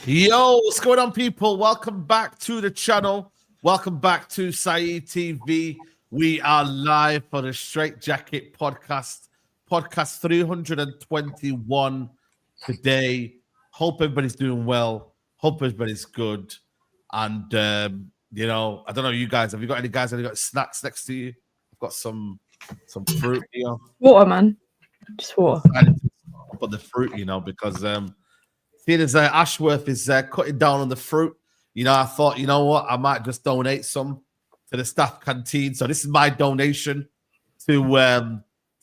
Yo, what's going on, people? Welcome back to the channel. Welcome back to Saeed TV. We are live for the Straightjacket podcast 321 today. Hope everybody's doing well. Hope everybody's good. And you know, I don't know, you guys, have you got any guys? Have you got snacks next to you? I've got some fruit here. Water, man. Just water. But the fruit, you know, because seeing as Ashworth is cutting down on the fruit, you know, I thought, you know what, I might just donate some to the staff canteen. So this is my donation to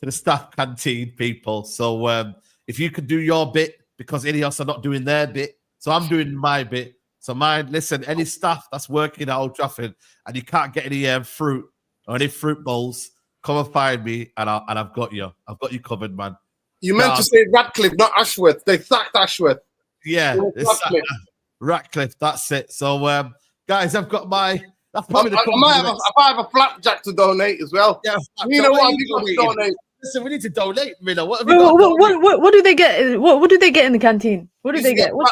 the staff canteen, people. So if you could do your bit, because INEOS are not doing their bit, so I'm doing my bit. So listen, any staff that's working at Old Trafford and you can't get any fruit or any fruit bowls, come and find me, and I've got you. I've got you covered, man. You meant to say Radcliffe, not Ashworth. They sacked Ashworth. Yeah, Ratcliffe, that's it. So, guys, I've got my. That's probably I might have a flapjack to donate as well. Yeah, you know what? You got to donate. Listen, we need to donate, Miller. What do they get? What do they get in the canteen? What do they get? We're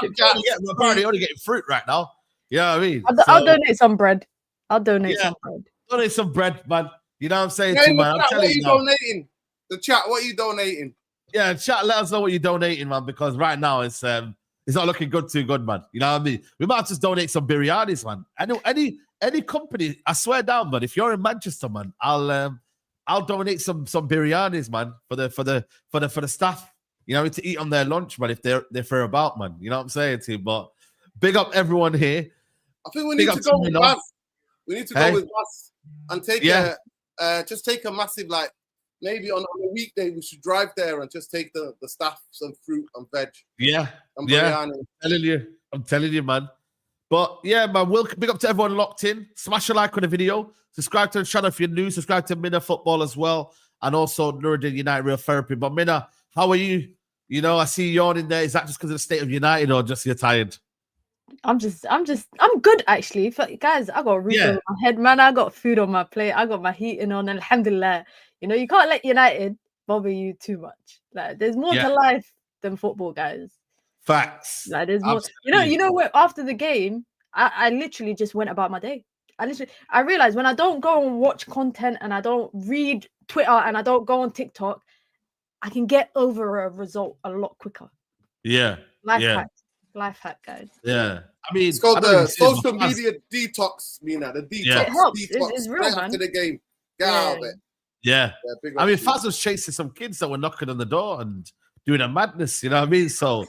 apparently only getting fruit right now. You know what I mean? I'll donate some bread. I'll donate some bread. Donate some bread, man. You know what I'm saying, yeah, man? I'm telling you, donating? The chat, what are you donating? Yeah, chat. Let us know what you're donating, man. Because right now it's not looking too good, man. You know what I mean? We might just donate some biryanis, man. I know any company. I swear down, man. If you're in Manchester, man, I'll donate some biryanis, man, for the staff. You know, to eat on their lunch, man. If they're about, man. You know what I'm saying to you? But big up everyone here. I think we need to go with Baz. We need to go with Baz and take just take a massive, like, maybe on a weekday we should drive there and just take the staff some fruit and veg. Yeah, and biryani. I'm telling you, man. But yeah, man, big up to everyone locked in. Smash a like on the video. Subscribe to the channel if you're new. Subscribe to Minna Football as well, and also Nuruddin United Real Therapy. But Minna, how are you? You know, I see you yawning there. Is that just because of the state of United, or just you're tired? I'm good, actually. Guys, I got a roof on my head, man. I got food on my plate. I got my heating on. Alhamdulillah. You know, you can't let United bother you too much. Like, there's more to life than football, guys. Facts. Like, there's more. You know what? After the game, I literally just went about my day. I realized when I don't go and watch content and I don't read Twitter and I don't go on TikTok, I can get over a result a lot quicker. Yeah. Life hack, guys. Yeah. I mean, it's called the social media detox, Mina. The detox. Yeah. It helps. Detox. It's real, man. After the game. Get out of it. Yeah. I mean, Faz was chasing some kids that were knocking on the door and doing a madness, you know what I mean? So,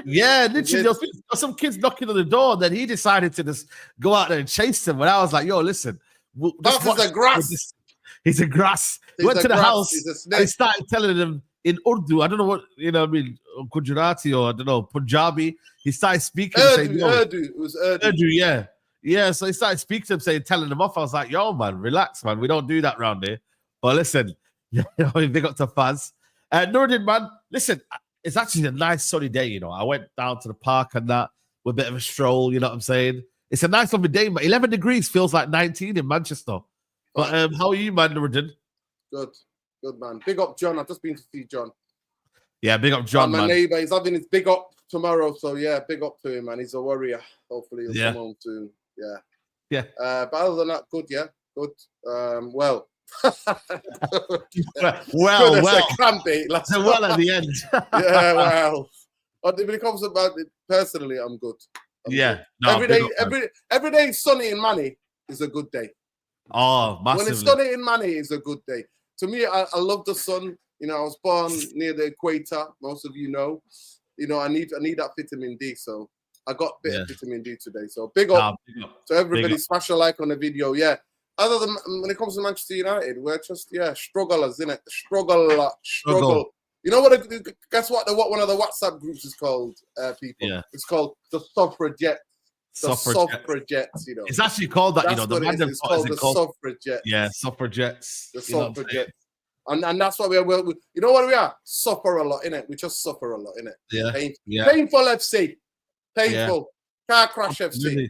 yeah, literally, there was some kids knocking on the door, and then he decided to just go out there and chase them. And I was like, yo, listen. He's a grass. He's a grass. He went to the house and he started telling them in Urdu, I don't know what, you know what I mean, Gujarati or, I don't know, Punjabi. He started speaking. Urdu. It was Urdu. Urdu, yeah. Yeah, so he started speaking to them, telling them off. I was like, yo, man, relax, man. We don't do that round here. But listen, big up to Faz. Nuruddin, man, listen, it's actually a nice sunny day, you know. I went down to the park and that with a bit of a stroll, you know what I'm saying? It's a nice lovely day, man. 11 degrees feels like 19 in Manchester. But how are you, man, Nuruddin? Good, man. Big up, John. I've just been to see John. Yeah, big up, John, my neighbour. He's having his big up tomorrow, so yeah, big up to him, man. He's a warrior. Hopefully he'll come home soon. Yeah. But other than that, good, yeah. Good. Well, crampy. Well at the end. Yeah, well. When it comes about it personally, I'm good. Every day sunny in Manny is a good day. Oh, massively. When it's sunny in Manny is a good day. To me, I love the sun. You know, I was born near the equator. Most of you know. You know, I need that vitamin D. So I got a bit of vitamin D today. So big up to everybody. Smash a like on the video. Yeah. Other than when it comes to Manchester United, we're just strugglers, innit? Struggle. You know what? Guess what? What one of the WhatsApp groups is called? People. Yeah. It's called the Suffragettes. Suffragettes. You know. It's actually called that. That's you know, it's called the Suffragettes. Yeah, Suffragettes. The Suffragettes. And that's what we are. You know what we are? Suffer a lot, innit? We just suffer a lot, innit? Yeah. Painful FC. Painful. Car crash FC.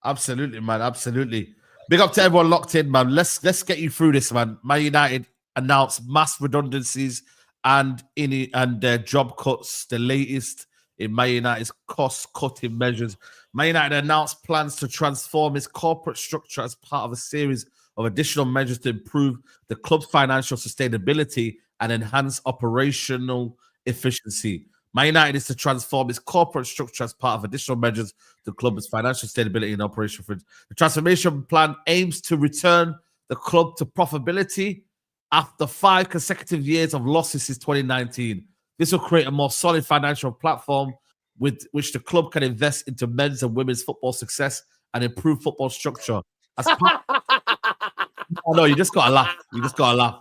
Absolutely, man. Absolutely. Big up to everyone locked in, man. Let's get you through this, man. Man United announced mass redundancies and job cuts, the latest in Man United's cost-cutting measures. Man United announced plans to transform its corporate structure as part of a series of additional measures to improve the club's financial sustainability and enhance operational efficiency. Man United is to transform its corporate structure as part of additional measures to the club's financial stability and operational efficiency. The transformation plan aims to return the club to profitability after 5 consecutive years of losses since 2019. This will create a more solid financial platform with which the club can invest into men's and women's football success and improve football structure. As part... Oh, no, you just got to laugh. You just got to laugh.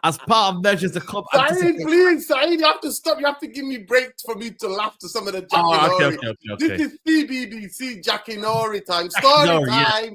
As part of measures, the club... Saeed, please, Saeed, you have to stop. You have to give me breaks for me to laugh to some of the Jackinory. Okay. This is BBC Jackinory time. Story time. Yeah.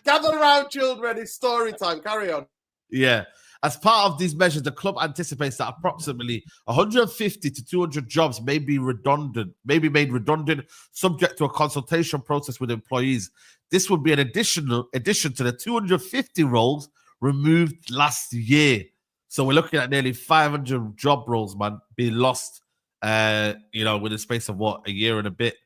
Gather around, children. It's story time. Carry on. Yeah. As part of these measures, the club anticipates that approximately 150 to 200 jobs may be made redundant, subject to a consultation process with employees. This would be an addition to the 250 roles removed last year. So we're looking at nearly 500 job roles, man, being lost, within the space of a year and a bit.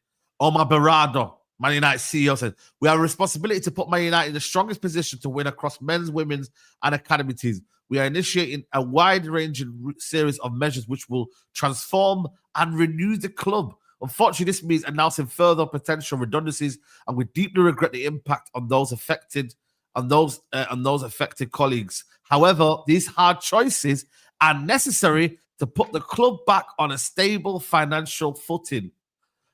Omar Berrado, Man United CEO, said, "We have a responsibility to put Man United in the strongest position to win across men's, women's, and academy teams. We are initiating a wide-ranging series of measures which will transform and renew the club. Unfortunately, this means announcing further potential redundancies, and we deeply regret the impact on those affected colleagues. However, these hard choices are necessary to put the club back on a stable financial footing.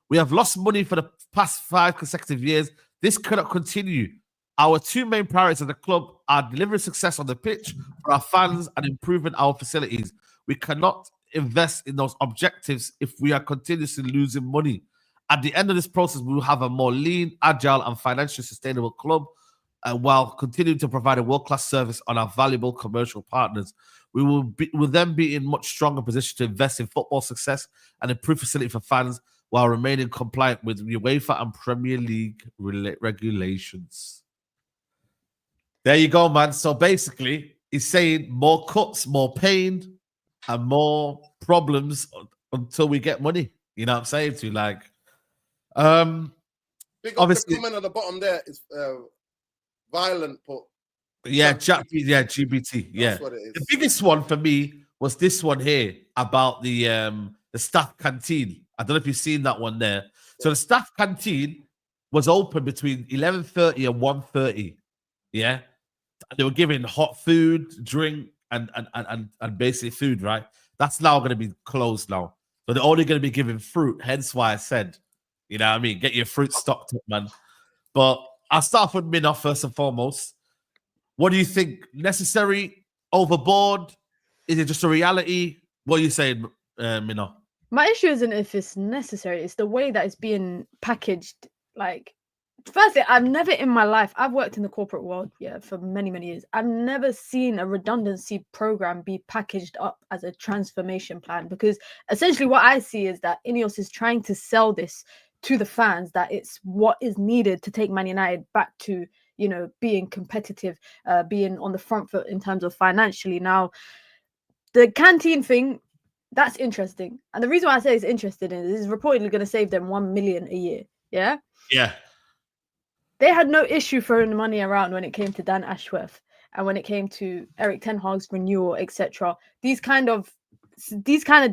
We have lost money for the past 5 consecutive years. This cannot continue. Our 2 main priorities of the club are delivering success on the pitch for our fans and improving our facilities. We cannot invest in those objectives if we are continuously losing money. At the end of this process, we will have a more lean, agile, and financially sustainable club, while continuing to provide a world-class service on our valuable commercial partners. We will then be in much stronger position to invest in football success and improve facility for fans while remaining compliant with UEFA and Premier League regulations." There you go, man. So basically, he's saying more cuts, more pain, and more problems until we get money. You know what I'm saying to you? Like, obviously, the comment at the bottom there is violent, but GBT. Yeah, that's what it is. The biggest one for me was this one here about the staff canteen. I don't know if you've seen that one there. So the staff canteen was open between 11:30 and 1:30. Yeah, and they were giving hot food, drink, and basically food. Right, that's now going to be closed now. So they're only going to be giving fruit. Hence why I said, you know what I mean, get your fruit stocked up, man. But I'll start with Minna first and foremost. What do you think? Necessary? Overboard? Is it just a reality? What are you saying, Minna? My issue isn't if it's necessary. It's the way that it's being packaged. Like, firstly, I've never in my life, I've worked in the corporate world, for many, many years. I've never seen a redundancy program be packaged up as a transformation plan, because essentially what I see is that INEOS is trying to sell this to the fans, that it's what is needed to take Man United back to, being competitive, being on the front foot in terms of financially. Now, the canteen thing, that's interesting. And the reason why I say it's interesting is this is reportedly going to save them 1 million a year. Yeah? Yeah. They had no issue throwing the money around when it came to Dan Ashworth and when it came to Eric Ten Hag's renewal, etc. These kind of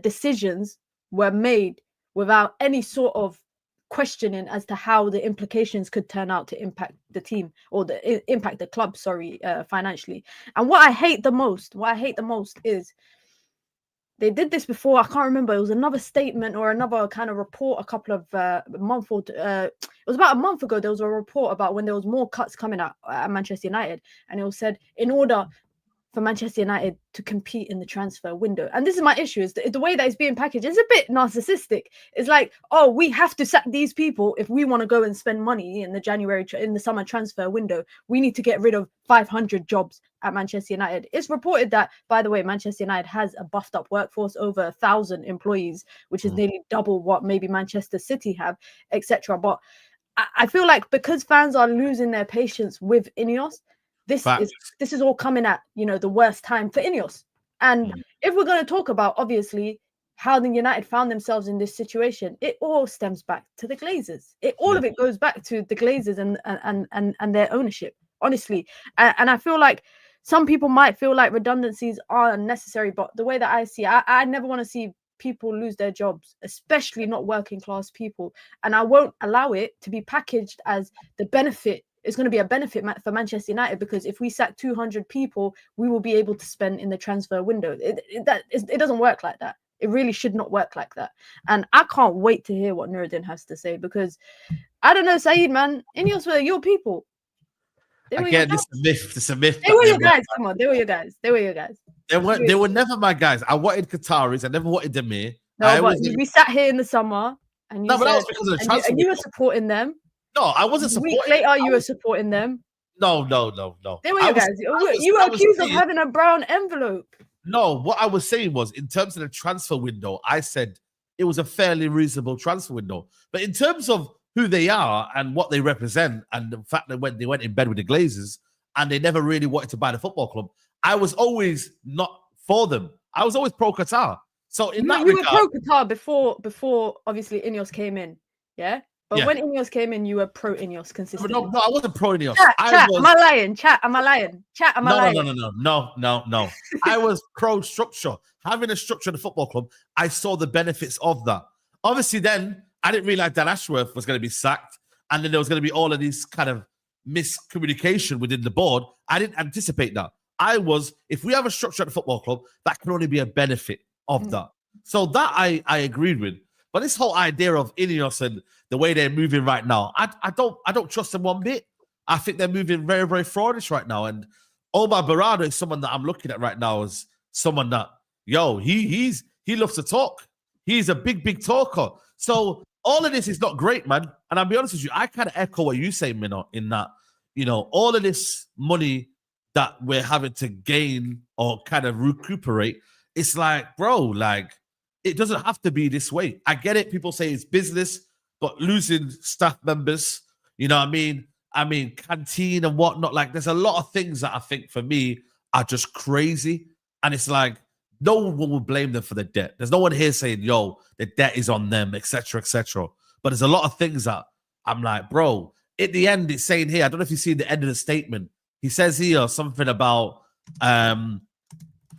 decisions were made without any sort of questioning as to how the implications could turn out to impact the team or impact the club, financially. And what I hate the most is they did this before. I can't remember. It was another statement or another kind of report a couple of months or it was about a month ago. There was a report about when there was more cuts coming out at Manchester United, and it was said in order for Manchester United to compete in the transfer window. And this is my issue, is the way that it's being packaged is a bit narcissistic. It's like, oh, we have to sack these people if we want to go and spend money in the summer transfer window. We need to get rid of 500 jobs at Manchester United. It's reported that, by the way, Manchester United has a buffed up workforce, over 1,000 employees, which is nearly double what maybe Manchester City have, etc. But I feel like because fans are losing their patience with INEOS, this is all coming at the worst time for INEOS. And if we're going to talk about, obviously, how the United found themselves in this situation, it all stems back to the Glazers. All of it goes back to the Glazers and their ownership, honestly. And I feel like some people might feel like redundancies are unnecessary, but the way that I see it, I never want to see people lose their jobs, especially not working class people. And I won't allow it to be packaged as the benefit. It's going to be a benefit for Manchester United, because if we sack 200 people, we will be able to spend in the transfer window. It doesn't work like that. It really should not work like that. And I can't wait to hear what Nuruddin has to say, because I don't know, Saeed, man, INEOS were your people. Again, this is a myth. This is a myth. They were your guys. Come on, they were your guys. They were your guys. They were never my guys. I wanted Qataris. I never wanted them here. No, but we sat here in the summer, and you but that said, was because of the transfer. and you were supporting them. No, I wasn't supporting. A week later, you were supporting them. No. They were your guys. You were accused of having a brown envelope. No, what I was saying was, in terms of the transfer window, I said it was a fairly reasonable transfer window. But in terms of who they are and what they represent, and the fact that when they went in bed with the Glazers and they never really wanted to buy the football club, I was always not for them. I was always pro Qatar. So in that regard, you were pro Qatar before obviously INEOS came in, yeah. But when INEOS came in, you were pro INEOS consistently. No, I wasn't pro INEOS. Am I lying? Chat, am I lying? No. I was pro structure. Having a structure in the football club, I saw the benefits of that. Obviously, then I didn't realize that Ashworth was going to be sacked, and then there was going to be all of these kind of miscommunication within the board. I didn't anticipate that. If we have a structure at the football club, that can only be a benefit of that. So that I agreed with. But this whole idea of INEOS and the way they're moving right now, I don't trust them one bit. I think they're moving very, very fraudish right now. And Omar Barada is someone that I'm looking at right now as someone that, he loves to talk. He's a big talker. So all of this is not great, man. And I'll be honest with you, I kind of echo what you say, Minno, in that, all of this money that we're having to gain or kind of recuperate, it's like, bro, like, it doesn't have to be this way. I get it. People say it's business, but losing staff members, you know what I mean? I mean, Canteen and whatnot. Like, there's a lot of things that I think for me are just crazy. And it's like, no one will blame them for the debt. There's no one here saying, the debt is on them, etc., etc. But there's a lot of things that I'm like, bro, at the end, it's saying here, I don't know if you see the end of the statement. He says here something about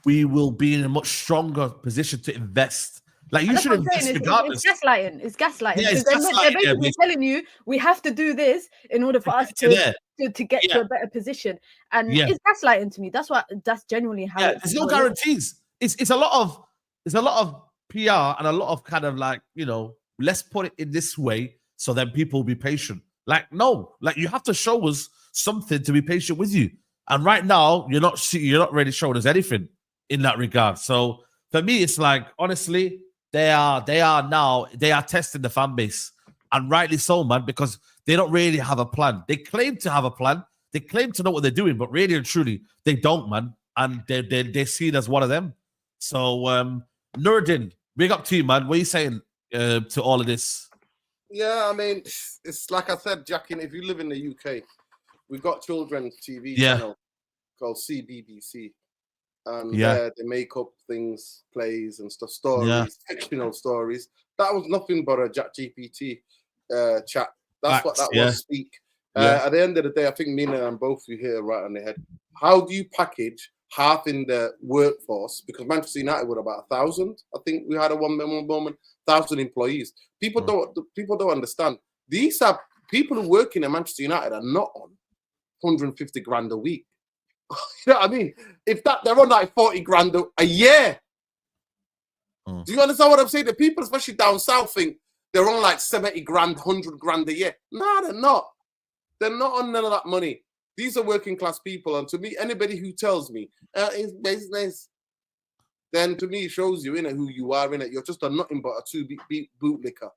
we will be in a much stronger position to invest. Like, you should invest regardless. It's gaslighting. It's gaslighting. Yeah, they're basically telling you we have to do this in order for us to get to a better position. And it's gaslighting to me. That's genuinely how. Yeah, there's no guarantees. It's a lot of PR and a lot of kind of like, let's put it in this way so then people will be patient. Like, no, like, you have to show us something to be patient with you. And right now, you're not really showing us anything in that regard. So for me, it's like, honestly, they are testing the fan base, and rightly so, man, because they don't really have a plan. They claim to have a plan. They claim to know what they're doing, but really and truly, they don't, man. And they're seen as one of them. So, Nuruddin, big up to you, man. What are you saying to all of this? Yeah, I mean, it's like I said, Jackin, if you live in the UK, we've got children's TV channel called CBBC. They make up things, plays and stuff, stories, fictional stories. That was nothing but a ChatGPT chat. That's what that was, speak. At the end of the day, I think Mina and both of you here right on the head. How do you package half in the workforce? Because Manchester United were about 1,000. I think we had a one moment, 1,000 employees. People don't understand. These are people who work in Manchester United are not on 150 grand a week. You know what I mean? If they're on like 40 grand a year. Do you understand what I'm saying? The people, especially down south, think they're on like 70 grand, 100 grand a year. No, they're not. They're not on none of that money. These are working class people. And to me, anybody who tells me it's business, then to me, it shows you who you are. You're just a nothing but a two-beat bootlicker.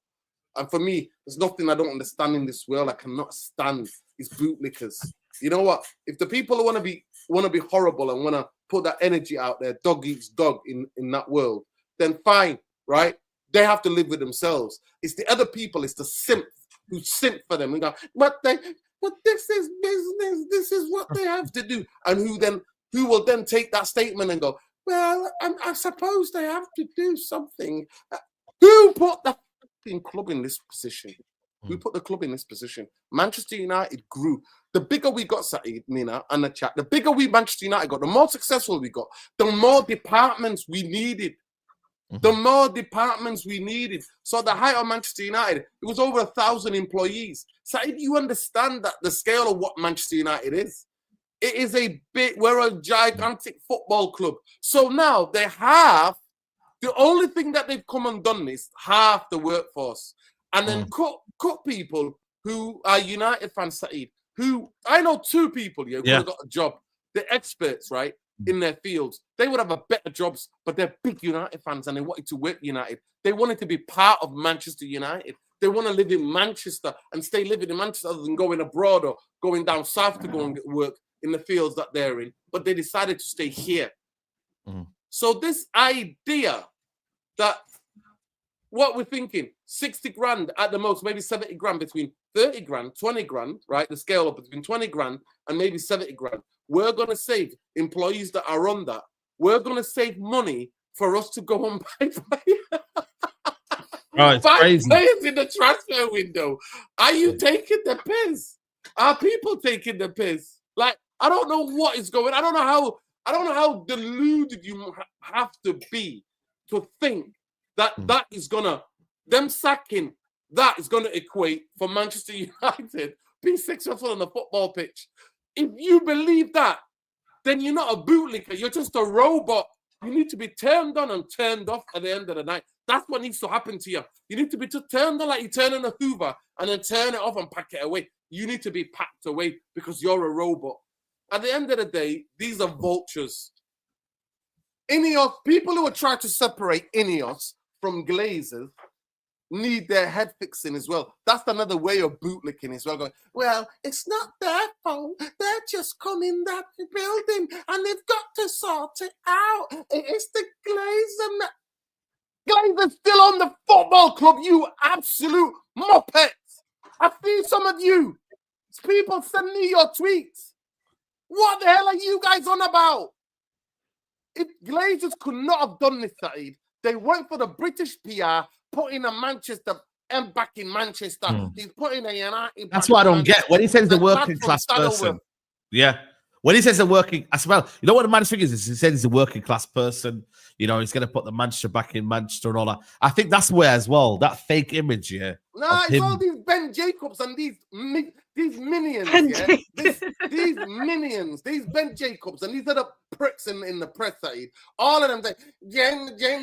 And for me, there's nothing I don't understand in this world. I cannot stand is bootlickers. You know what? If the people who want to be horrible and want to put that energy out there, dog eats dog in that world, then fine, right? They have to live with themselves. It's the other people, it's the simp who simp for them and go, but this is business. This is what they have to do. And who will then take that statement and go, well, I suppose they have to do something. Who put the club in this position? Who put the club in this position? Manchester United grew. The bigger we got, Saeed, Mina, and the chat, the bigger Manchester United got, the more successful we got, the more departments we needed. The more departments we needed. So at the height of Manchester United, it was over 1,000 employees. Saeed, you understand that the scale of what Manchester United is? It is we're a gigantic football club. So now they have, the only thing that they've come and done is half the workforce. And then cut people who are United fans, Saeed, who, I know 2 people who could have got a job. They're experts, right, in their fields. They would have a better jobs, but they're big United fans and they wanted to work United. They wanted to be part of Manchester United. They want to live in Manchester and stay living in Manchester other than going abroad or going down south to go and get work in the fields that they're in. But they decided to stay here. So this idea that what we're thinking, 60 grand at the most, maybe 70 grand, between 30 grand, 20 grand, right? The scale up between 20 grand and maybe 70 grand. We're going to save employees that are on that. We're going to save money for us to go and buy players in the transfer window. Are you taking the piss? Are people taking the piss? Like, I don't know what is going on. I don't know how deluded you have to be to think that that is gonna, them sacking, that is gonna equate for Manchester United being successful on the football pitch. If you believe that, then you're not a bootlicker, you're just a robot. You need to be turned on and turned off at the end of the night. That's what needs to happen to you. You need to be turned on like you turn on a Hoover and then turn it off and pack it away. You need to be packed away because you're a robot. At the end of the day, these are vultures. INEOS, people who are trying to separate INEOS from Glazers need their head fixing as well. That's another way of bootlicking as well. Going, well, it's not their fault. They're just coming that building and they've got to sort it out. It's the Glazer. Glazer's still on the football club, you absolute muppets. I see some of you. People send me your tweets. What the hell are you guys on about? If Glazers could not have done this, Saeed, they went for the British PR, put in a Manchester and back in Manchester. He's putting a United. That's what I don't get. When he says the working class person, when he says the working, as well, you know what the man thing is? He said he's a working class person. You know, he's going to put the Manchester back in Manchester and all that. I think that's where as well, that fake image, No, it's all these Ben Jacobs and these minions, these minions, these Ben Jacobs and these other pricks in the press side. All of them say,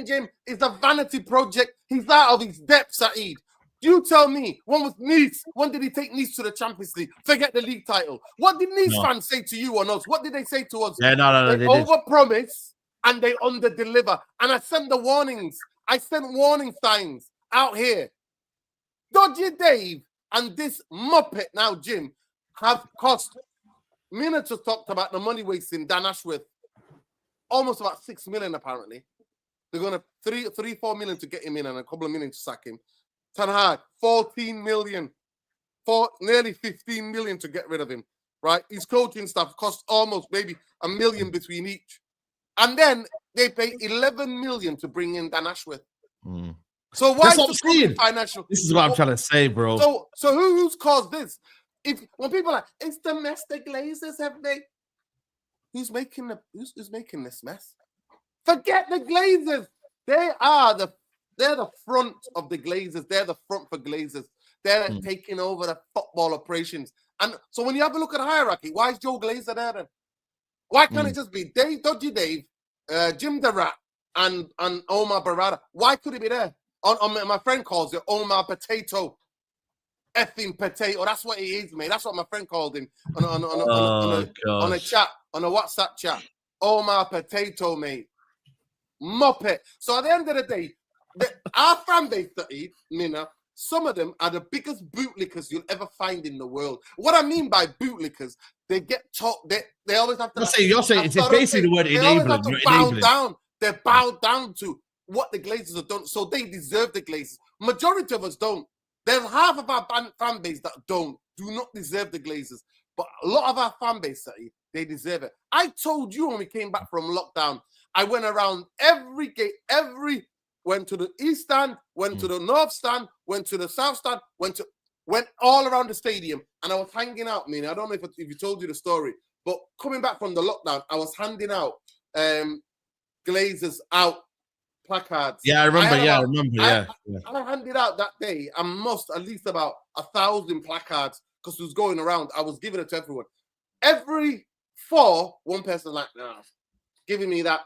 Jim is a vanity project. He's out of his depth, Saeed. You tell me, one was Nice. When did he take Nice to the Champions League? Forget the league title. What did Nice fans say to you on us? What did they say to us? Yeah, no, they overpromise and they under-deliver. And I sent the warnings. I sent warning signs out here. Dodgy Dave and this muppet now, Jim, have cost. Mina just talked about the money wasting Dan Ashworth. Almost about 6 million, apparently. They're going to 4 million to get him in and a couple of million to sack him. Ten Hag, 14 million, nearly 15 million to get rid of him, right? His coaching staff cost almost maybe $1 million between each. And then they pay 11 million to bring in Dan Ashworth. So why is the financial? This is what I'm trying to say, bro. So who's caused this? When people are like, it's domestic Glazers, have they? Who's making this mess? Forget the Glazers. They're the front of the Glazers. They're the front for Glazers. They're taking over the football operations. And so when you have a look at the hierarchy, why is Joe Glazer there then? Why can't it just be Dodgy Dave, Jim Durrat, and Omar Barada? Why could it be there? My friend calls it Omar Potato. Effing potato. That's what he is, mate. That's what my friend called him on a chat, on a WhatsApp chat. Omar Potato, mate. Muppet. So at the end of the day, our fan base, Mina, some of them are the biggest bootlickers you'll ever find in the world. What I mean by bootlickers, they get taught, they always have to... You're saying it's basically the word enabling. They're bowed down to what the Glazers have done, so they deserve the Glazers. Majority of us don't. There's half of our fan base that do not deserve the Glazers. But a lot of our fan base, they deserve it. I told you when we came back from lockdown, I went around every gate, went to the east stand, went to the north stand, went to the south stand, went all around the stadium, and I was hanging out, man. I don't know if you told you the story, but coming back from the lockdown, I was handing out Glazers out placards. Yeah, I remember. I handed out that day, I must at least about 1,000 placards because it was going around. I was giving it to everyone. Every 4, one person like, nah, giving me that.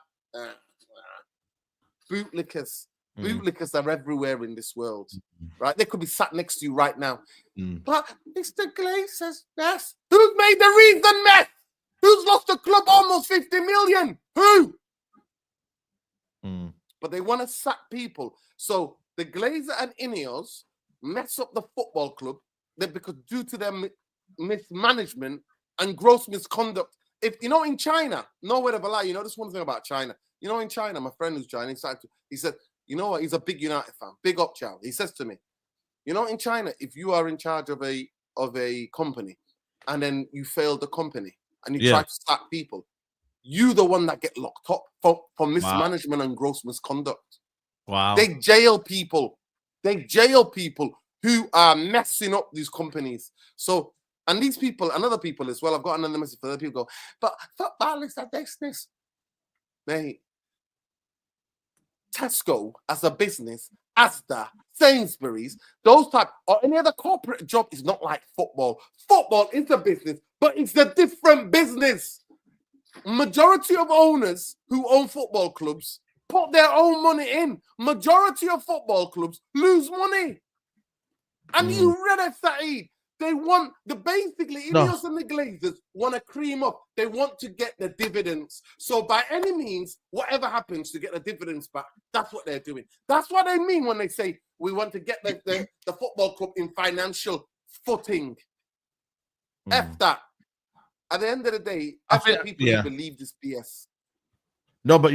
Bootlickers. Bootlickers are everywhere in this world, right? They could be sat next to you right now. But Mr. Glazers, yes. Who's made the reason mess? Who's lost the club almost 50 million? Who? But they want to sack people. So the Glazer and INEOS mess up the football club because due to their mismanagement and gross misconduct. If you know, in China, nowhere of a lie, this one thing about China. In China, my friend who's Chinese, he said, you know what? He's a big United fan, big up child. He says to me, in China, if you are in charge of a company and then you fail the company and you try to sack people, you the one that get locked up for mismanagement and gross misconduct. Wow. They jail people. Who are messing up these companies. So, and these people and other people as well, I've got another message for other people go, but football is a business. Mate, Tesco as a business, Asda, Sainsbury's, those type, or any other corporate job is not like football. Football is a business, but it's a different business. Majority of owners who own football clubs put their own money in. Majority of football clubs lose money. And you read it, Saeed. They want basically INEOS and the Glazers want to cream up. They want to get the dividends. So by any means, whatever happens to get the dividends back, that's what they're doing. That's what they mean when they say we want to get the football club in financial footing. F that. At the end of the day, I think people who believe this BS. No, but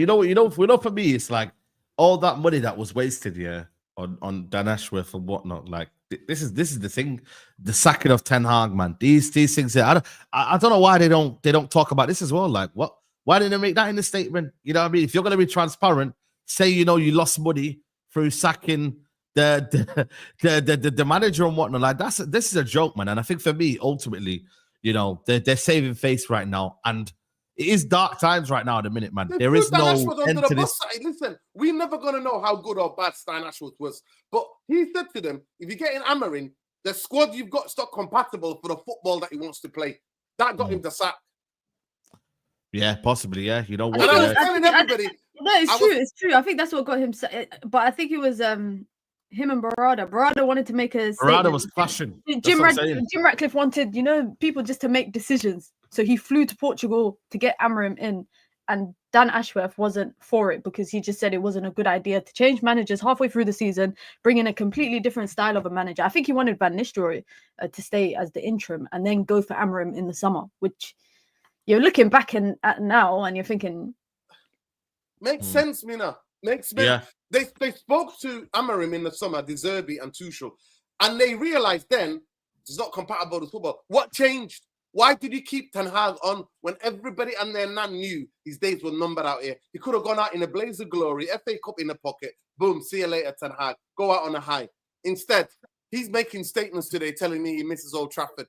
for me, it's like all that money that was wasted, on Dan Ashworth and whatnot. Like this is the thing, the sacking of Ten Hag, man. These things here. I don't know why they don't talk about this as well. Like what? Why didn't they make that in the statement? You know what I mean? If you're gonna be transparent, say you lost money through sacking the manager and whatnot. Like this is a joke, man. And I think for me, ultimately, they're saving face right now, and it is dark times right now at the minute, man. There is no end to this. Listen, we're never going to know how good or bad Stein Ashworth was. But he said to them, if you get in Amarin, the squad you've got is not compatible for the football that he wants to play. That got him to sack. Yeah, possibly, yeah. You know what? And I was telling everybody. No, it's true. I think that's what got him. But I think it was him and Barada. Barada wanted to make a statement. Barada was clashing. Jim Ratcliffe wanted, people just to make decisions. So he flew to Portugal to get Amarim in, and Dan Ashworth wasn't for it because he just said it wasn't a good idea to change managers halfway through the season, bring in a completely different style of a manager. I think he wanted Van Nistelrooy to stay as the interim and then go for Amarim in the summer, which you're looking back at now and you're thinking... Makes sense, Mina. Makes sense. Yeah. They spoke to Amarim in the summer, De Zerbi and Tuchel, and they realized then it's not compatible with football. What changed? Why did you keep Ten Hag on when everybody and their nan knew his days were numbered out here? He could have gone out in a blaze of glory, FA Cup in the pocket, boom, see you later, Ten Hag, go out on a high. Instead, he's making statements today telling me he misses Old Trafford.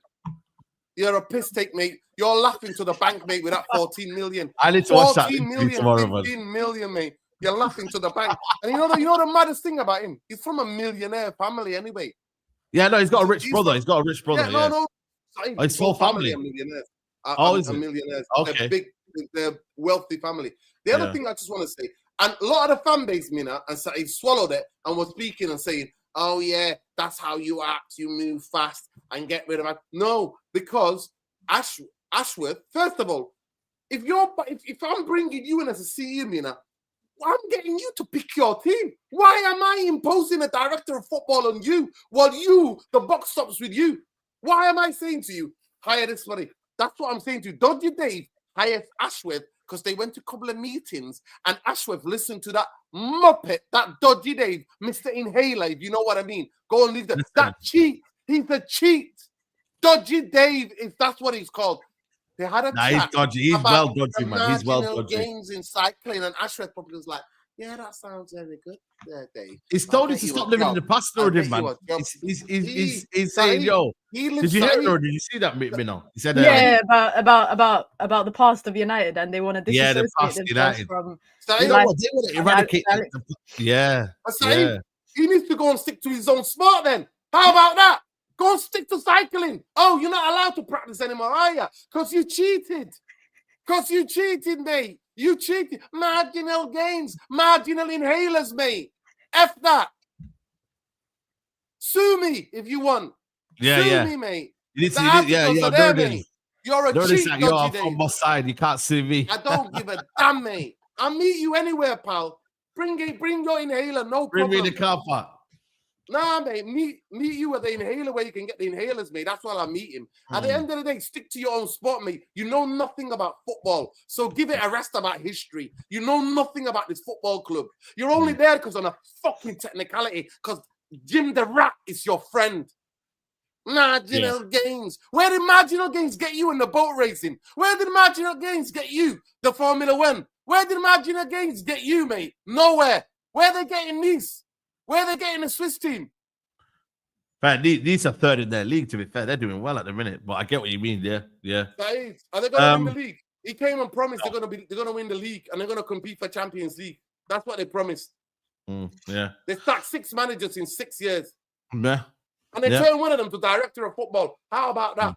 You're a piss take, mate. You're laughing to the bank, mate, with that 14 million. I need to watch that 14 million, tomorrow, 15 million, mate. You're laughing to the bank. And you know the maddest thing about him? He's from a millionaire family anyway. Yeah, no, he's got a rich brother. He's got a rich brother. Yeah, no. His whole family are millionaires. Are millionaires. Okay. They're wealthy family. The other thing I just want to say, and a lot of the fan base, Mina, and he swallowed it and was speaking and saying, "Oh yeah, that's how you act. You move fast and get rid of it." No, because Ashworth. First of all, if I'm bringing you in as a CEO, Mina, I'm getting you to pick your team. Why am I imposing a director of football on you while the buck stops with you? Why am I saying to you, hire this money? That's what I'm saying to you. Dodgy Dave hired Ashworth because they went to a couple of meetings and Ashworth listened to that muppet, that Dodgy Dave, Mr. Inhaler, if you know what I mean. Go and leave that cheat. He's a cheat. Dodgy Dave, that's what he's called. They had a He's chat dodgy. He's about well dodgy, the man. He's well marginal dodgy. gains in cycling, and Ashworth probably was like, "Yeah, that sounds very good." There, Dave. He's told him to stop living in the past already, man. He's saying, "Yo, did you hear it or did you see that, Mino?" He said, "Yeah, about the past of United, and they want to disassociate themselves from." You know what? They want to eradicate. He needs to go and stick to his own sport. Then how about that? Go and stick to cycling. Oh, you're not allowed to practice anymore, are you? Because you cheated. Because you cheated, mate. You cheated. Marginal gains, marginal inhalers, mate. F that. Sue me if you want. Sue me, mate. You're a cheat, you're on my side. You can't sue me. I don't give a damn, mate. I'll meet you anywhere, pal. Bring your inhaler, no problem. Bring me the car park. Nah, mate, meet you at the inhaler where you can get the inhalers, mate. That's why I'll meet him. At the end of the day, stick to your own sport, mate. You know nothing about football, so give it a rest about history. You know nothing about this football club. You're only there because on a fucking technicality, because Jim the Rat is your friend. Marginal gains. Where did marginal gains get you in the boat racing? Where did marginal gains get you? The Formula One. Where did marginal gains get you, mate? Nowhere. Where are they getting these? Where are they getting the Swiss team? Man, these are third in their league, to be fair. They're doing well at the minute, but I get what you mean, yeah. Are they going to win the league? He came and promised they're going to win the league and they're going to compete for Champions League. That's what they promised. They sacked 6 managers in 6 years. Yeah. And they turned one of them to director of football. How about that?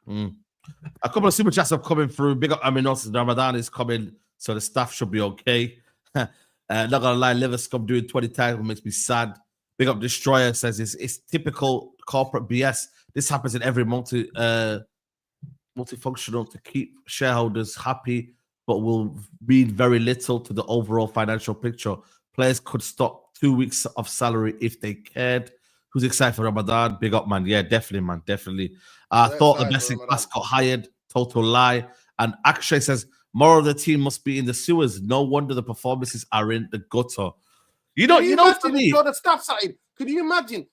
A couple of super chats are coming through. Big up INEOS. Ramadan is coming, so the staff should be okay. Not gonna lie, Liverscombe doing 20 tackles makes me sad. Big up Destroyer says it's typical corporate BS. This happens in every multifunctional to keep shareholders happy, but will mean very little to the overall financial picture. Players could stop 2 weeks of salary if they cared. Who's excited for Ramadan? Big up, man. Yeah, definitely, man. Definitely. I thought the best in class got hired. Total lie. And Akshay says, more of the team must be in the sewers. No wonder the performances are in the gutter. You know, to me, the staff side. Could you imagine?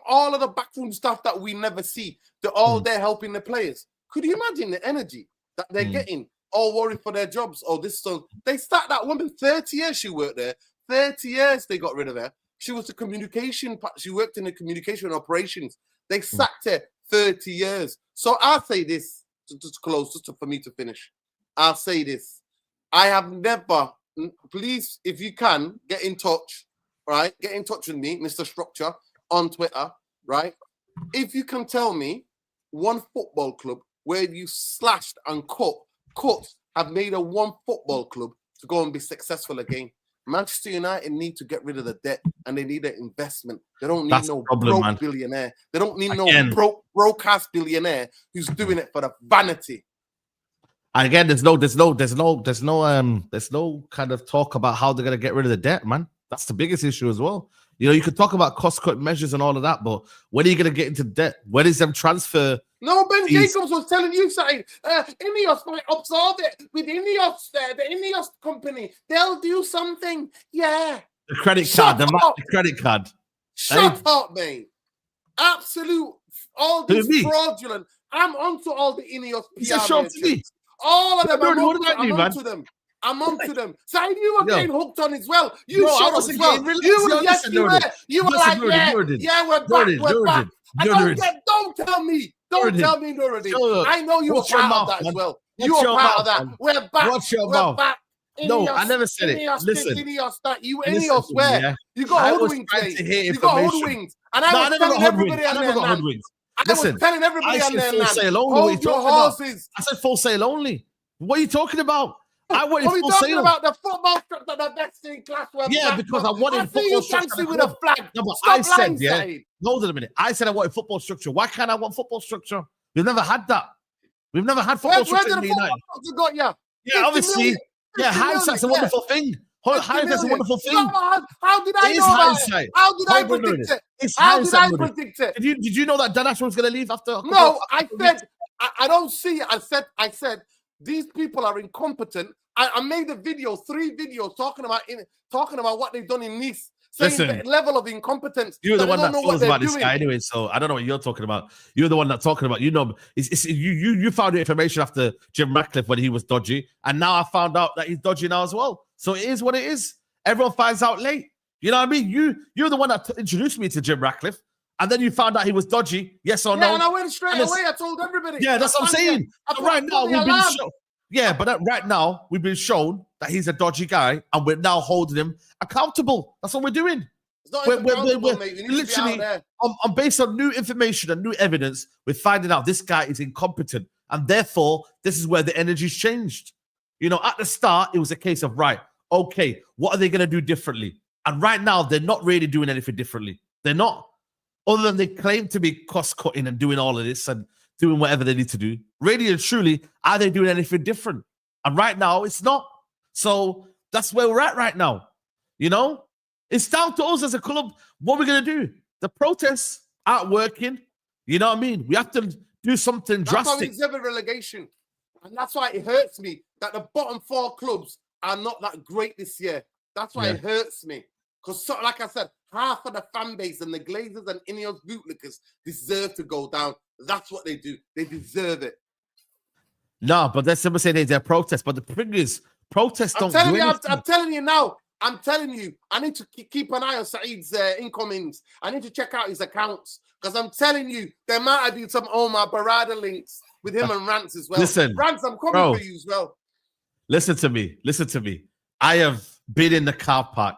All of the backroom staff that we never see, they're all there helping the players. Could you imagine the energy that they're getting? All worried for their jobs. Oh, this son. They start that woman 30 years she worked there. 30 years they got rid of her. She was she worked in the communication operations. They sacked her 30 years. So I'll say this, just close, for me to finish. I'll say this. I have never, please, if you can, get in touch, right? Get in touch with me, Mr. Structure, on Twitter, right? If you can tell me one football club where you slashed and cut have made a one football club to go and be successful again. Manchester United need to get rid of the debt and they need an investment. They don't need broke billionaire. They don't need no broke-ass billionaire who's doing it for the vanity. And again, there's no kind of talk about how they're gonna get rid of the debt, man. That's the biggest issue as well. You know, you could talk about cost-cut measures and all of that, but when are you gonna get into debt? When is them transfer? No, Ben Jacobs was telling you something. INEOS might absorb it with INEOS there, the INEOS company. They'll do something. Yeah. The credit card, the credit card. Shut up, mate. Absolute, all this fraudulent. I'm onto all the INEOS PR. All of them. I'm onto them. So you were getting hooked on as well. You shut up as well. You were like, yeah, we're back. Don't tell me. Don't tell me, Nuruddin. I know you were part of that as well. You were part of that. We're back. We're back. No, I never said it. Listen. INEOS where? You got hoodwinked, mate. You got hoodwinked. And I was telling everybody on there, I was telling everybody on there, hold your horses. I said full sale only. What are you talking about? I wanted full sale. About the football structure, the best in class. Yeah, because I wanted football structure with a flag. No, but I said, hold on a minute. I said I wanted football structure. Why can't I want football structure? We've never had that. We've never had football structure in the United. Yeah, obviously. Yeah, hindsight's a wonderful thing. Hindsight's a wonderful thing. How did I know hindsight? How did I predict it? How did I predict it? Did you know that Dan Ashton was going to leave after? No, I said I don't see it. I said these people are incompetent. I made a video, 3 videos talking about what they've done in Nice, same level of incompetence. You're the one that know told us about this guy anyway, so I don't know what you're talking about. You're the one that's talking about. You know, you found the information after Jim Ratcliffe when he was dodgy, and now I found out that he's dodgy now as well. So it is what it is. Everyone finds out late. You know what I mean? You're the one that introduced me to Jim Ratcliffe, and then you found out he was dodgy. Yes or no? Yeah, and I went straight away. I told everybody. Yeah, that's what I'm saying. Right now, we've been shown. Yeah, but right now we've been shown that he's a dodgy guy, and we're now holding him accountable. That's what we're doing. We're literally based on new information and new evidence. We're finding out this guy is incompetent, and therefore this is where the energy's changed. You know, at the start it was a case of right, okay, what are they going to do differently? And right now they're not really doing anything differently. They're not, other than they claim to be cost cutting and doing all of this and doing whatever they need to do. Really and truly, are they doing anything different? And right now, it's not. So that's where we're at right now. You know, it's down to us as a club. What we're going to do? The protests aren't working. You know what I mean? We have to do something drastic. That's why we deserve a relegation. And that's why it hurts me that the bottom 4 clubs are not that great this year. That's why it hurts me. Because, like I said, half of the fan base and the Glazers and INEOS bootlickers deserve to go down. That's what they do. They deserve it. No, but that's someone saying they're protests. But the thing is, protests don't do anything. I'm telling you now. I'm telling you. I need to keep an eye on Saeed's incomings. I need to check out his accounts. Because I'm telling you, there might have been some Omar Barada links with him and Rance as well. Listen, Rance, I'm coming for you as well. Listen to me. Listen to me. I have been in the car park,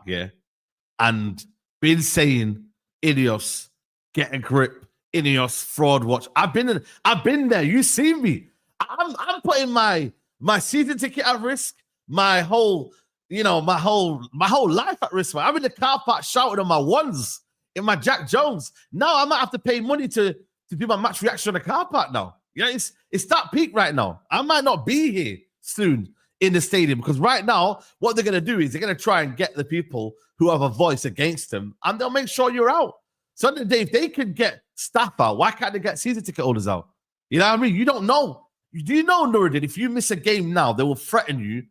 and been saying INEOS, get a grip, INEOS, fraud watch. I've been there. You see me. I'm putting my season ticket at risk, my whole life at risk. Man. I'm in the car park shouting on my ones in my Jack Jones. Now I might have to pay money to do my match reaction on the car park now. Yeah, it's that peak right now. I might not be here soon in the stadium because right now what they're going to do is they're going to try and get the people who have a voice against them, and they'll make sure you're out. So if they can get staff out, why can't they get season ticket holders out? You know what I mean? You don't know. Do you know, Nuruddin, if you miss a game now, they will threaten you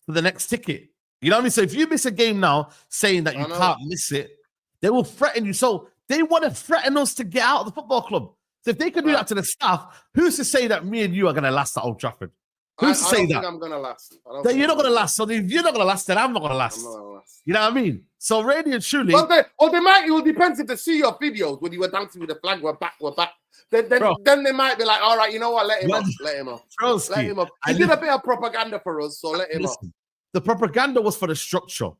for the next ticket. You know what I mean? So if you miss a game now saying that you can't miss it, they will threaten you. So they want to threaten us to get out of the football club. So if they can do that to the staff, who's to say that me and you are going to last at Old Trafford? Who's to say that? I don't think I'm going to last. You're not going to last. So if you're not going to last, then I'm not going to last. You know what I mean? So really and truly. Well, they might. It will depend if they see your videos when you were dancing with the flag. We're back. Then they might be like, all right, you know what? Let him off. Let him off. He did a bit of propaganda for us, so let him off. The propaganda was for the structure.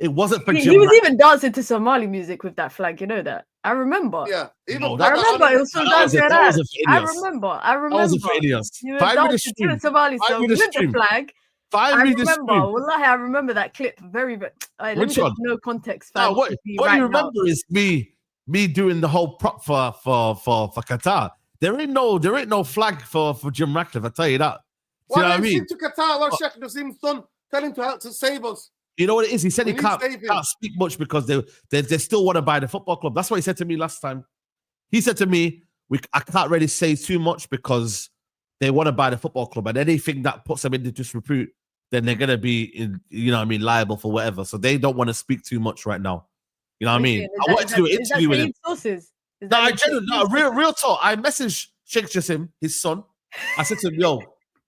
It wasn't for Jim. He was even dancing to Somali music with that flag. You know that? I remember. Yeah. I remember. It was some dancing like that. I remember. That wasn't for INEOS. You were dancing to Somali song with the flag. I remember. Wallahi, I remember that clip very, very. Which one? No context. What you remember is me doing the whole prop for Qatar. There ain't no flag for Jim Ratcliffe. I tell you that. You know what I mean? To Qatar, what Sheikh Nazim's son, tell him to help to save us. You know what it is? He said he can't speak much because they still want to buy the football club. That's what he said to me last time. He said to me, I can't really say too much because they want to buy the football club, and anything that puts them into disrepute, then they're gonna be liable for whatever. So they don't want to speak too much right now. You know what I mean? I wanted to do an interview with him. Real talk. I messaged Sheikh Jassim, his son. I said to him, yo,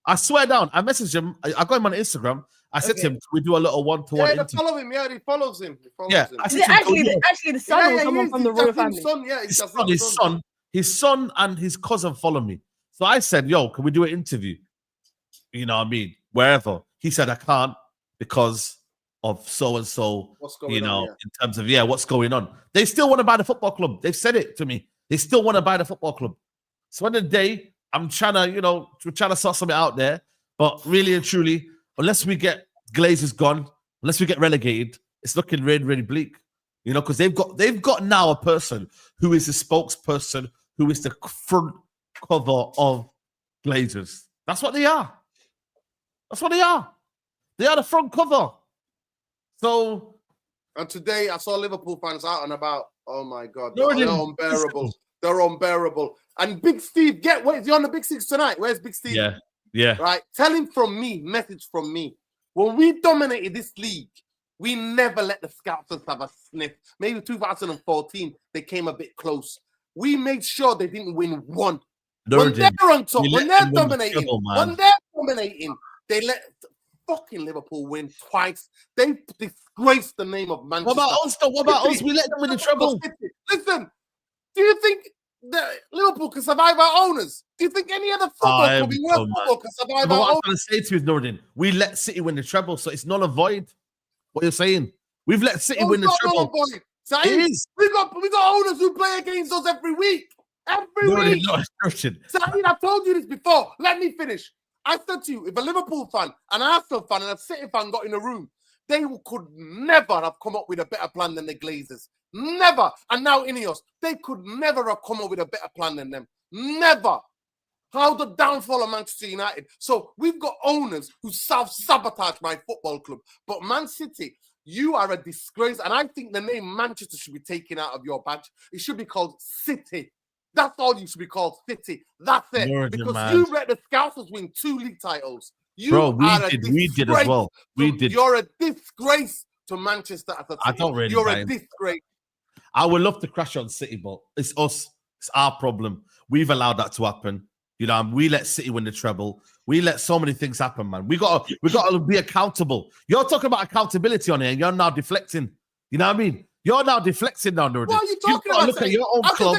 I swear down. I messaged him. I got him on Instagram. I said to him, can we do a little one-to-one interview? Follow him. Yeah, he follows him. Actually the son or someone from the royal family? His son and his cousin follow me. So I said, yo, can we do an interview? You know what I mean? Wherever. He said, I can't because of so-and-so, in terms of, what's going on. They still want to buy the football club. They've said it to me. They still want to buy the football club. So on the day, I'm trying to sort something out there. But really and truly, unless we get Glazers gone, unless we get relegated, it's looking really, really bleak. Because they've got now a person who is the spokesperson, who is the front cover of Glazers. That's what they are. They are the front cover. So, and today I saw Liverpool fans out and about. Oh my God, they're unbearable. They're unbearable. And Big Steve, is he on the Big Six tonight? Where's Big Steve? Yeah. Right. Tell him from me, message from me. When we dominated this league, We never let the Scousers have a sniff. Maybe 2014, they came a bit close. We made sure they didn't win one. When they're on top, when they're dominating, they let fucking Liverpool win twice. They disgraced the name of Manchester. What about us, though? What about us? We let them win the treble. Listen, do you think that Liverpool can survive our owners? Do you think any other football club in world football can survive our owners? What I'm trying to say to you is, Nordin, we let City win the treble, so it's null and void. What you're saying? We've let City win the treble. It is. We got owners who play against us every week. Every week. Saeed, I've told you this before. Let me finish. I said to you, if a Liverpool fan, an Arsenal fan, and a City fan got in a room, they could never have come up with a better plan than the Glazers. Never. And now INEOS, they could never have come up with a better plan than them. Never. How the downfall of Manchester United. So we've got owners who self-sabotage my football club. But Man City, you are a disgrace. And I think the name Manchester should be taken out of your badge. It should be called City. That's all you should be called, City. That's it. Because you let the Scousers win 2 league titles. We did as well. We did. You're a disgrace to Manchester as a city. I don't really. You're a disgrace. I would love to crash on City, but it's us. It's our problem. We've allowed that to happen. You know, we let City win the treble. We let so many things happen, man. We got to be accountable. You're talking about accountability on here, and you're now deflecting. You know what I mean? You're now deflecting now, Nordin. What are you talking about? Look at your own club.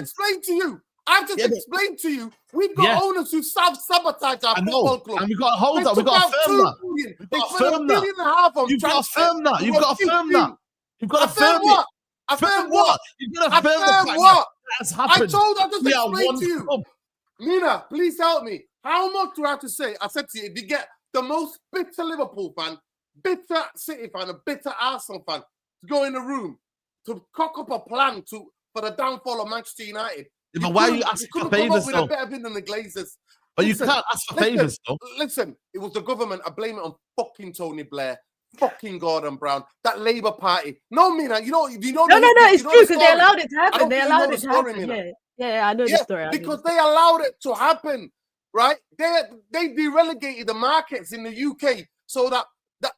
I've just explained to you. We've got owners who self-sabotage our football club. And we've got to hold that. We've got to firm that. You've got to firm that. You've got to firm that. You've got to firm that. You've got to firm it. Affirm what? You've got to firm what? That's happened. I just explained to you. Mina, please help me. How much do I have to say? I said to you, if you get the most bitter Liverpool fan, bitter City fan, a bitter Arsenal fan to go in the room to cock up a plan for the downfall of Manchester United. Yeah, but why are you asking for favors, though? A better bid than the Glazers. But you can't ask for favors, though. Listen, it was the government. I blame it on fucking Tony Blair, fucking Gordon Brown, that Labour Party. No, Mina, you know. No, it's true because they allowed it to happen. They allowed it to happen. Yeah, I know the story. Because they allowed it to happen, right? They derelegated the markets in the UK so that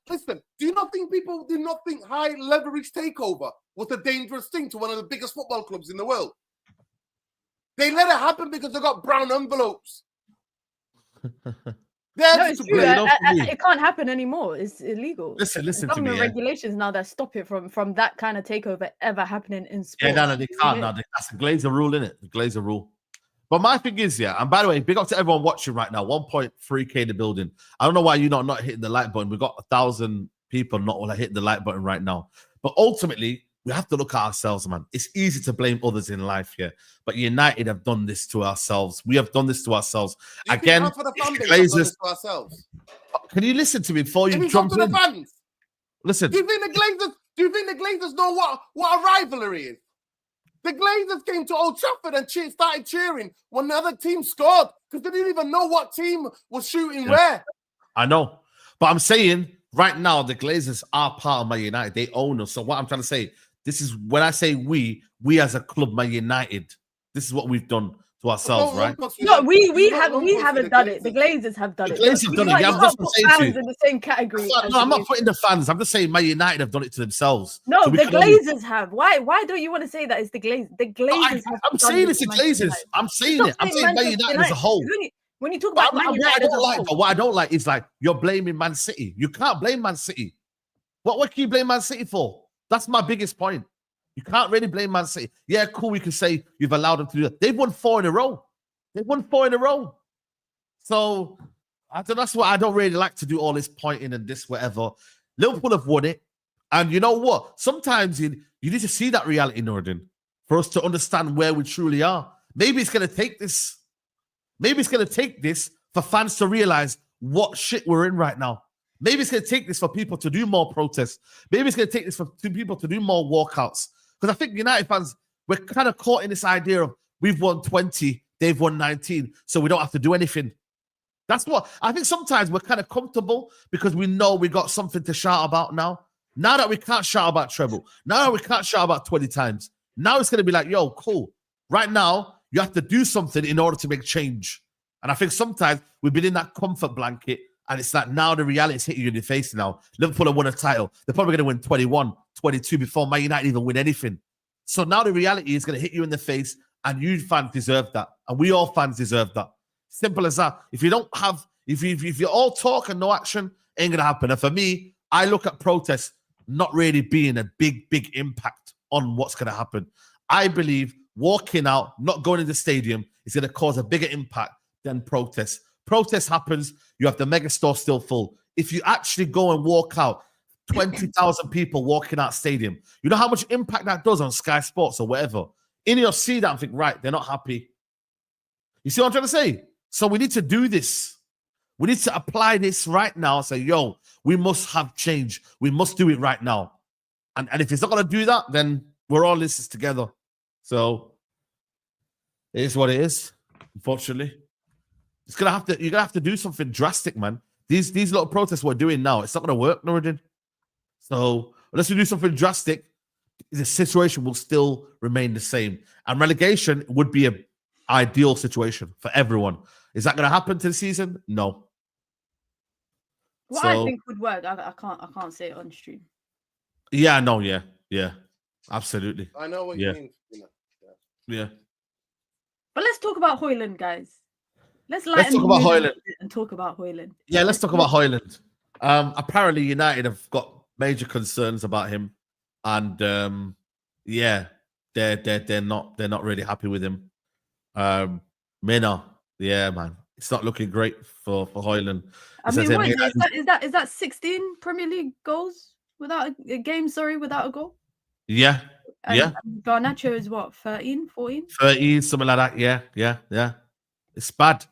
listen, do you not think people did not think high leverage takeover was a dangerous thing to one of the biggest football clubs in the world? They let it happen because they got brown envelopes. It's true. It can't happen anymore. It's illegal. Listen to me. Regulations now that stop it from that kind of takeover ever happening in sport. Yeah, no, they can't. No, that's the Glazer rule, isn't it? The Glazer rule. But my thing is, and by the way, big up to everyone watching right now. 1.3K in the building. I don't know why you're not hitting the like button. We've got 1,000 people not hitting the like button right now. But ultimately, we have to look at ourselves, man. It's easy to blame others in life here, but United have done this to ourselves. We have done this to ourselves. Again, it's the Glazers. Can you listen to me before you jump in? Fans? Listen. Do you think the Glazers know what a rivalry is? The Glazers came to Old Trafford and started cheering when the other team scored because they didn't even know what team was shooting where. I know, but I'm saying right now the Glazers are part of Man United. They own us. So what I'm trying to say. This is when I say we as a club, Man United. This is what we've done to ourselves, right? No, we haven't done it. The Glazers have done it. The Glazers have done it. Yeah, I'm just saying in the same category. No, I'm not putting the fans. I'm just saying Man United have done it to themselves. No, so the Glazers have. Why don't you want to say that it's the Glazers? The Glazers have. I'm saying it's the Glazers. I'm saying it. I'm saying Man United as a whole. When you talk about Man United as a whole, what I don't like is like you're blaming Man City. You can't blame Man City. What can you blame Man City for? That's my biggest point. You can't really blame Man City. Yeah, cool. We can say you've allowed them to do that. They've won 4 in a row. So that's why I don't really like to do all this pointing and this whatever. Liverpool have won it. And you know what? Sometimes you need to see that reality, Nordin, for us to understand where we truly are. Maybe it's going to take this. Maybe it's going to take this for fans to realize what shit we're in right now. Maybe it's going to take this for people to do more protests. Maybe it's going to take this for people to do more walkouts. Because I think United fans, we're kind of caught in this idea of we've won 20, they've won 19, so we don't have to do anything. That's what I think. Sometimes we're kind of comfortable because we know we got something to shout about now. Now that we can't shout about treble, now that we can't shout about 20 times, now it's going to be like, yo, cool. Right now, you have to do something in order to make change. And I think sometimes we've been in that comfort blanket And it's like now the reality is hitting you in the face now. Liverpool have won a title. They're probably going to win 21, 22 before Man United even win anything. So now the reality is going to hit you in the face, and you fans deserve that. And we all fans deserve that. Simple as that. If you don't have, if you're all talk and no action, ain't going to happen. And for me, I look at protests not really being a big impact on what's going to happen. I believe walking out, not going to the stadium, is going to cause a bigger impact than protests. Protest happens, you have the mega store still full. If you actually go and walk out, 20,000 people walking out stadium, you know how much impact that does on Sky Sports or whatever. INEOS see that and think, right, they're not happy. You see what I'm trying to say? So we need to do this. We need to apply this right now and say, yo, we must have change. We must do it right now. And if it's not going to do that, then we're all in this together. So it is what it is, unfortunately. You're gonna have to do something drastic, man. These little protests we're doing now, it's not gonna work, Norridin. So unless we do something drastic, the situation will still remain the same. And relegation would be an ideal situation for everyone. Is that gonna happen to the season? No. What I think would work, I can't say it on stream. Yeah, no, yeah, absolutely. I know what you mean. Yeah. But let's talk about Hojlund, guys. Let's talk about Hojlund and talk about Hojlund. Yeah, let's talk about Hojlund. Apparently, United have got major concerns about him, and yeah, they're not really happy with him. Mina, yeah, man, it's not looking great for Hojlund. I mean, what is that 16 Premier League goals without a game? Sorry, without a goal. Yeah. And Garnacho is what, 13, 14? 13, something like that. Yeah. It's bad.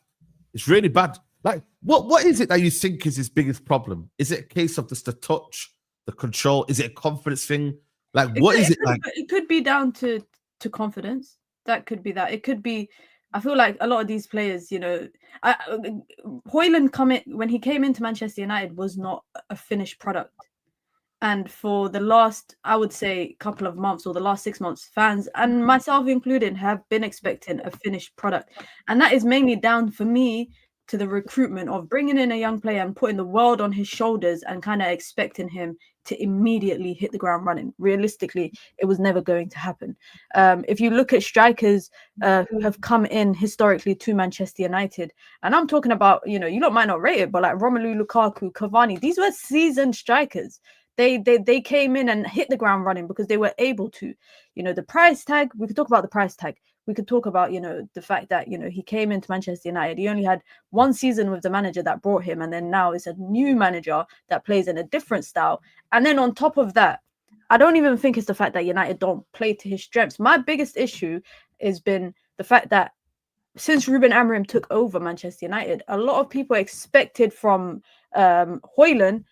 It's really bad. Like, what is it that you think is his biggest problem? Is it a case of just the touch, the control? Is it a confidence thing? Like, what is it like? It could be down to confidence. That could be that. It could be. I feel like a lot of these players, you know, Hojlund when he came into Manchester United was not a finished product. And for the last, I would say, couple of months or the last 6 months, fans, and myself included, have been expecting a finished product. And that is mainly down, for me, to the recruitment of bringing in a young player and putting the world on his shoulders and kind of expecting him to immediately hit the ground running. Realistically, it was never going to happen. If you look at strikers who have come in historically to Manchester United, and I'm talking about, you know, you lot might not rate it, but like Romelu Lukaku, Cavani, these were seasoned strikers. They came in and hit the ground running because they were able to. You know, the price tag, we could talk about the price tag. We could talk about, you know, the fact that, you know, he came into Manchester United. He only had one season with the manager that brought him. And then now it's a new manager that plays in a different style. And then on top of that, I don't even think it's the fact that United don't play to his strengths. My biggest issue has been the fact that since Ruben Amorim took over Manchester United, a lot of people expected from Hojlund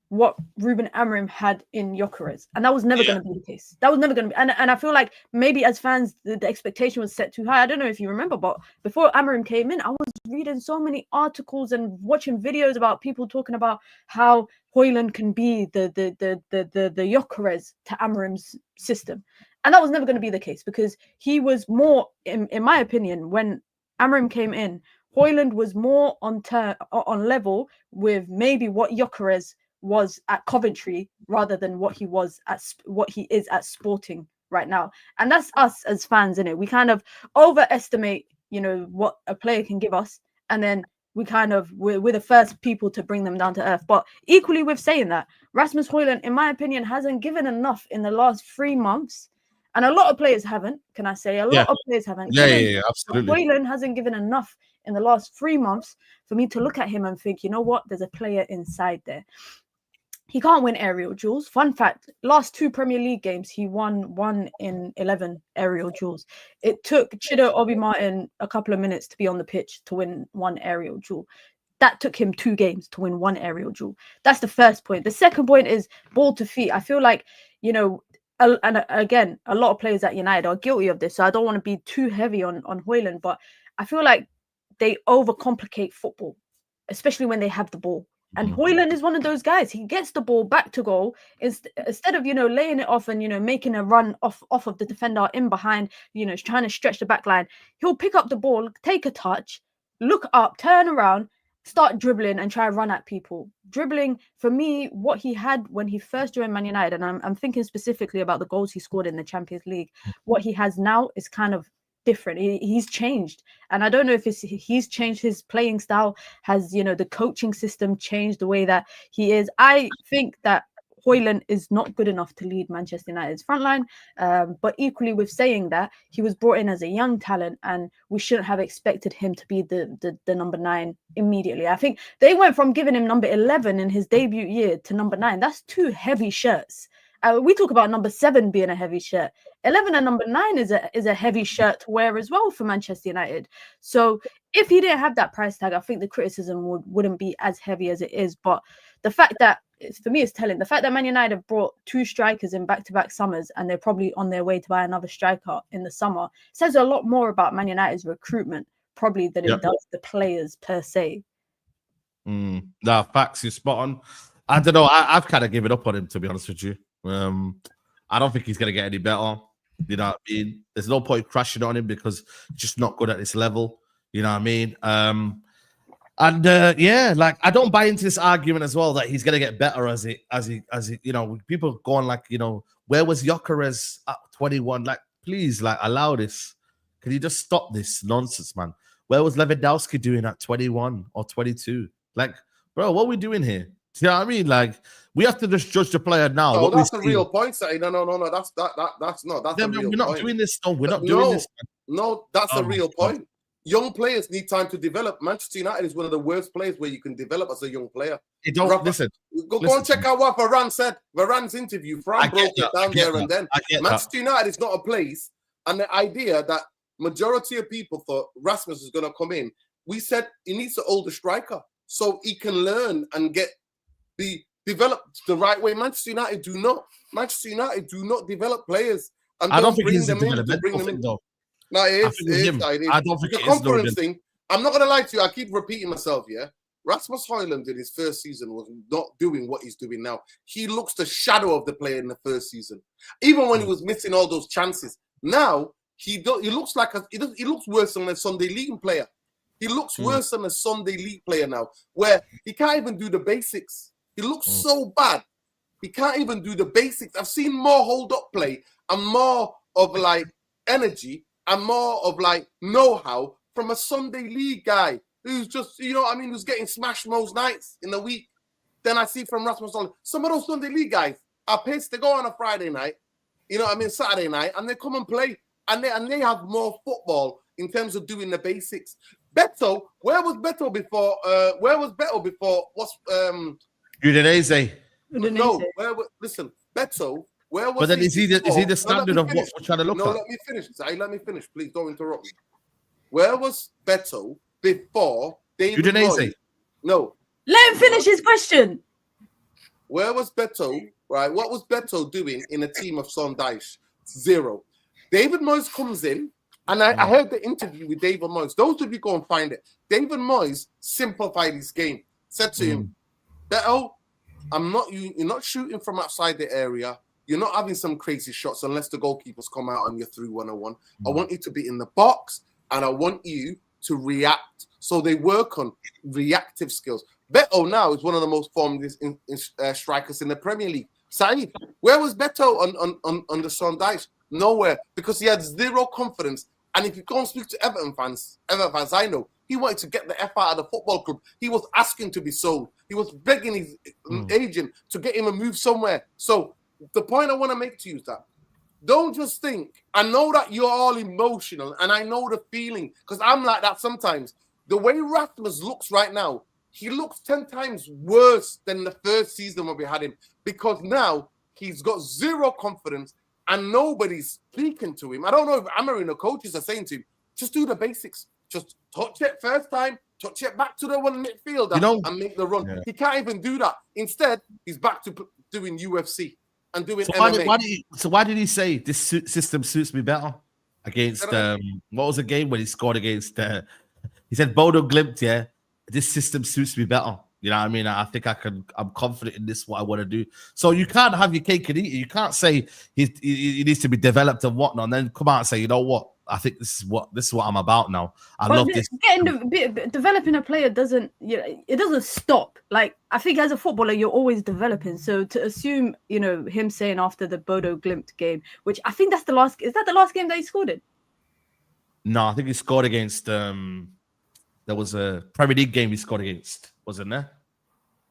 what Ruben Amorim had in Gyökeres, and that was never going to be the case. That was never going to be, and I feel like maybe as fans the expectation was set too high. I don't know if you remember, but before Amorim came in, I was reading so many articles and watching videos about people talking about how Hojlund can be the Gyökeres to Amorim's system, and that was never going to be the case because he was more, in my opinion, when Amorim came in, Hojlund was more on level with maybe what Gyökeres was at Coventry rather than what he is at Sporting right now. And that's us as fans, innit? We kind of overestimate, you know, what a player can give us, and then we're the first people to bring them down to earth. But equally with saying that, Rasmus Hojlund, in my opinion, hasn't given enough in the last 3 months. And a lot of players haven't, can I say? A lot of players haven't. Yeah, absolutely. Hojlund hasn't given enough in the last 3 months for me to look at him and think, you know what, there's a player inside there. He can't win aerial duels. Fun fact, last 2 Premier League games, he won 1 in 11 aerial duels. It took Chido Obi Martin a couple of minutes to be on the pitch to win 1 aerial duel. That took him 2 games to win 1 aerial duel. That's the first point. The second point is ball to feet. I feel like, you know, and again, a lot of players at United are guilty of this, so I don't want to be too heavy on Hojlund, but I feel like they overcomplicate football, especially when they have the ball. And Hojlund is one of those guys. He gets the ball back to goal instead of, you know, laying it off and, you know, making a run off of the defender in behind, you know, trying to stretch the back line. He'll pick up the ball, take a touch, look up, turn around, start dribbling and try and run at people. Dribbling, for me, what he had when he first joined Man United, and I'm thinking specifically about the goals he scored in the Champions League, what he has now is kind of different. He's changed. And I don't know if he's changed his playing style. Has, you know, the coaching system changed the way that he is? I think that Hojlund is not good enough to lead Manchester United's frontline. But equally with saying that, he was brought in as a young talent and we shouldn't have expected him to be the number 9 immediately. I think they went from giving him number 11 in his debut year to number 9. That's 2 heavy shirts. We talk about number 7 being a heavy shirt. 11 and number 9 is a heavy shirt to wear as well for Manchester United. So if he didn't have that price tag, I think the criticism wouldn't be as heavy as it is. But the fact that, for me, it's telling. The fact that Man United have brought 2 strikers in back-to-back summers and they're probably on their way to buy another striker in the summer says a lot more about Man United's recruitment probably than it does the players per se. No, facts, you're spot on. I don't know. I've kind of given up on him, to be honest with you. I don't think he's going to get any better. You know what I mean? There's no point crashing on him because he's just not good at this level. You know what I mean? Yeah, like I don't buy into this argument as well that he's gonna get better as he, you know, people going like, you know, where was Gyökeres at 21? Like, please, like, allow this. Can you just stop this nonsense, man? Where was Lewandowski doing at 21 or 22? Like, bro, what are we doing here? Do you know what I mean? Like, we have to just judge the player now. No, that's the real point, Saeed. No. That's the real we're not point. doing this. No, we're not doing this. No, that's the real point. Young players need time to develop. Manchester United is one of the worst players where you can develop as a young player. Listen. Go and check out what Varane said. Varane's interview. Varane broke it down there and then. Manchester United is not a place. And the idea that majority of people thought Rasmus is going to come in, we said he needs an older striker so he can learn and be developed the right way. Manchester United do not develop players. And I don't think he's them a in to bring them in. though. No, it is. I don't think the it conference is thing. I'm not going to lie to you. I keep repeating myself, yeah? Rasmus Hojlund in his first season was not doing what he's doing now. He looks the shadow of the player in the first season. Even when he was missing all those chances. Now, he looks like he looks worse than a Sunday League player. He looks worse than a Sunday League player now, where he can't even do the basics. He looks so bad. He can't even do the basics. I've seen more hold-up play and more of, like, energy and more of like know-how from a Sunday League guy who's just, you know what I mean, who's getting smashed most nights in the week. Then I see from Rasmus Hojlund, some of those Sunday League guys are pissed. They go on a Friday night, you know what I mean, Saturday night, and they come and play. And they have more football in terms of doing the basics. Beto, where was Beto before? What's Udinese? No, listen, Beto. But then is he the standard of what we're trying to look at? No, let me finish. Let me finish. Please don't interrupt me. Where was Beto before David Moyes? No. Let him finish his question. Where was Beto? Right. What was Beto doing in a team of Sondage? 0. David Moyes comes in, and I heard the interview with David Moyes. Those of you go and find it. David Moyes simplified his game. Said to him, Beto, you're not shooting from outside the area. You're not having some crazy shots unless the goalkeepers come out on you through 101. I want you to be in the box and I want you to react. So they work on reactive skills. Beto now is one of the most formed strikers in the Premier League. Saeed, where was Beto on the Sondage? Nowhere, because he had 0 confidence. And if you go and speak to Everton fans I know, he wanted to get the F out of the football club. He was asking to be sold. He was begging his agent to get him a move somewhere. So the point I want to make to you is that don't just think, I know that you're all emotional and I know the feeling because I'm like that sometimes. The way Rasmus looks right now, he looks 10 times worse than the first season when we had him because now he's got 0 confidence and nobody's speaking to him. I don't know if Amarin or coaches are saying to him, just do the basics. Just touch it first time, touch it back to the one midfield and make the run. Yeah. He can't even do that. Instead, he's back to doing UFC. And doing MMA. Why did he say this system suits me better against what was the game when he scored against he said Bodo Glimt, yeah, this system suits me better. You know what I mean? I think I'm confident in this, what I want to do. So you can't have your cake and eat it. You can't say he needs to be developed and whatnot, and then come out and say, you know what? I think this is what I'm about now. I But love this. Developing a player doesn't, it doesn't stop. Like, I think as a footballer, you're always developing. So to assume, him saying after the Bodo Glimt game, which I think that's the last. Is that the last game that he scored in? No, I think he scored against. There was a Premier League game he scored against, wasn't there?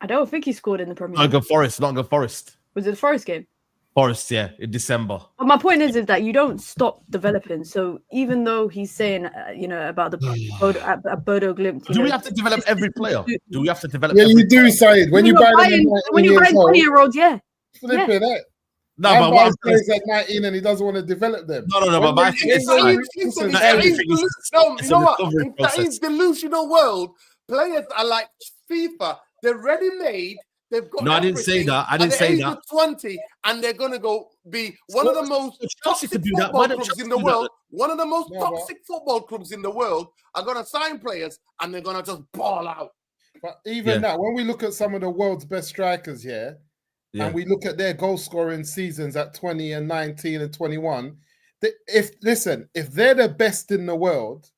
I don't think he scored in the Premier League. Nottingham Forest. Was it the Forest game? Forest, yeah, in December. But my point is that you don't stop developing. So even though he's saying, about the Bodo Glimt, Do we have to develop every player? Do we have to develop? Yeah, you do, Saeed. When you buy them when you buy 20-year-olds, yeah. Flipping that. No, but what plays at 19 and he doesn't want to develop them. No. But my thing is, you know what? In today's delusional world, players are like FIFA. They're ready-made. They've got. No, I didn't say that. I didn't say that. 20, and they're gonna go be one of the most toxic football clubs in the world. One of the most toxic football clubs in the world are gonna sign players, and they're gonna just ball out. But even that, when we look at some of the world's best strikers here, and we look at their goal scoring seasons at 20 and 19 and 21, if they're the best in the world,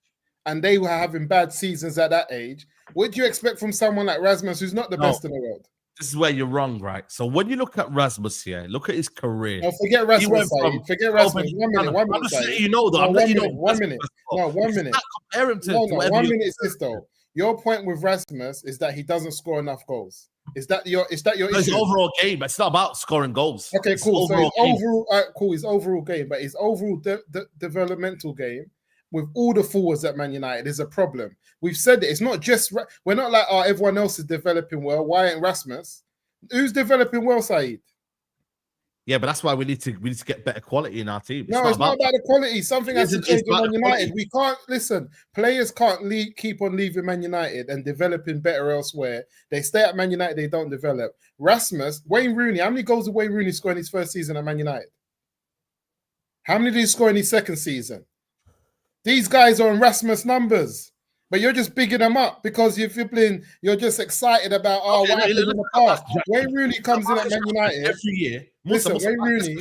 and they were having bad seasons at that age, what do you expect from someone like Rasmus, who's not the best in the world? This is where you're wrong, right? So when you look at Rasmus here, look at his career. No, forget Rasmus. Forget Rasmus. 1 minute. 1 minute. I'm just letting you know, though. No, 1 minute. 1 minute. No, 1 minute. Compare him to. No, 1 minute is this though. Your point with Rasmus is that he doesn't score enough goals. Is that your issue? His overall game. It's not about scoring goals. Okay, cool. So his overall, cool. His overall game, but his overall developmental game with all the forwards at Man United is a problem. We've said it. It's not just we're not like everyone else is developing well. Why ain't Rasmus? Who's developing well, Saeed? Yeah, but that's why we need to get better quality in our team. It's not about the quality. Something has to change in Man United. We can't listen. Players can't keep on leaving Man United and developing better elsewhere. They stay at Man United. They don't develop. Rasmus, Wayne Rooney. How many goals did Wayne Rooney score in his first season at Man United? How many did he score in his second season? These guys are on Rasmus numbers. But you're just bigging them up because you're just excited about what happened in the past. Wayne Rooney comes in at Man United every year. Wayne Rooney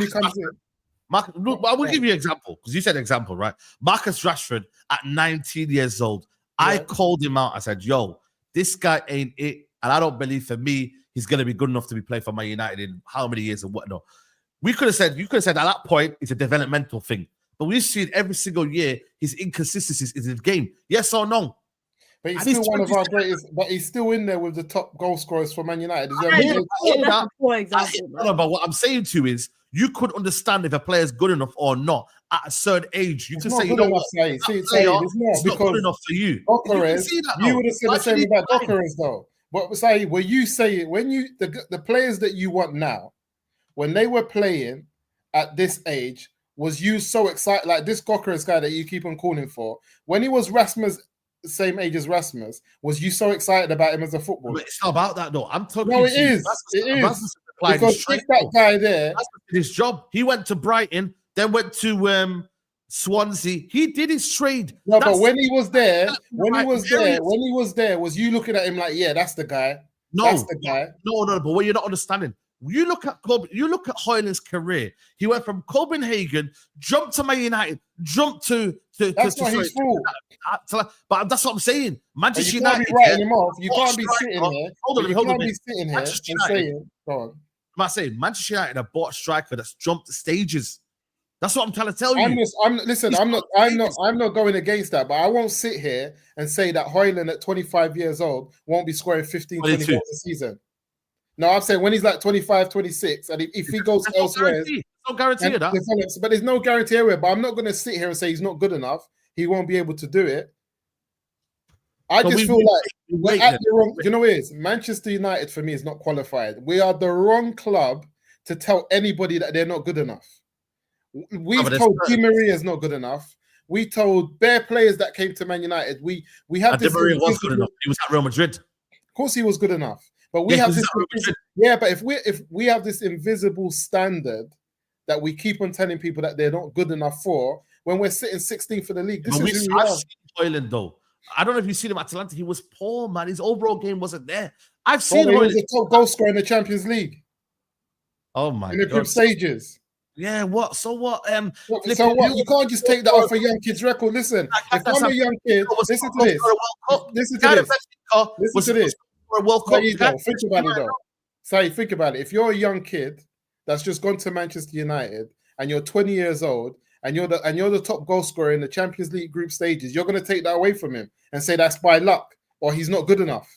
comes in. I will give you an example because you said example, right? Marcus Rashford at 19 years old. Yeah. I called him out. I said, "Yo, this guy ain't it," and I don't believe for me he's going to be good enough to be playing for Man United in how many years and whatnot. You could have said at that point it's a developmental thing. But we've seen every single year his inconsistencies in the game. Yes or no? But he's still one of our greatest. But he's still in there with the top goal scorers for Man United. But what I'm saying to you is, you could understand if a player is good enough or not at a certain age. You can say, you know what, it's not good enough for you. You would have said the same about Goalkeeper though. But say, when the players that you want now, when they were playing at this age. Was you so excited, like this Goalkeeper guy that you keep on calling for? When he was Rasmus, the same age as Rasmus, was you so excited about him as a footballer? But it's not about that, though. I'm talking. No, it is. Because that guy there, that's his job. He went to Brighton, then went to Swansea. He did his trade. No, but when he was there, was you looking at him like, yeah, that's the guy? No, that's the guy. No. But what you're not understanding. You look at Hojlund's career. He went from Copenhagen, jumped to Man United, jumped to. That's not his fault. But that's what I'm saying. Manchester United. You can't be writing him off. You can't be sitting here. Hold on. Go on. I'm saying Manchester United have bought a striker that's jumped the stages. That's what I'm trying to tell you. I'm not going against that, but I won't sit here and say that Hojlund at 25 years old won't be scoring 15, 20 goals a season. No, I'm saying when he's like 25, 26, and if he goes elsewhere, no guarantee of that. But there's no guarantee anywhere. But I'm not going to sit here and say he's not good enough. He won't be able to do it. I just feel like we're at the wrong. You know what it is? Manchester United for me is not qualified. We are the wrong club to tell anybody that they're not good enough. We've told Di Maria is not good enough. We told bare players that came to Man United. We have this. Di Maria was good enough. He was at Real Madrid. Of course, he was good enough. But we have this, but if we have this invisible standard that we keep on telling people that they're not good enough for, when we're sitting 16th for the league, this is who we are. I've seen Hojlund though. I don't know if you've seen him at Atalanta. He was poor, man. His overall game wasn't there. I've seen him. He was a top goal scorer in the Champions League. Oh my god! In the group stages. Yeah, what? So what? So what? You can't just take that off a young kid's record. Listen, if I'm a young kid, listen to this. Listen to this. Listen to this. Think about it though. Say, think about it. If you're a young kid that's just gone to Manchester United and you're 20 years old and you're the top goal scorer in the Champions League group stages, you're going to take that away from him and say that's by luck or he's not good enough.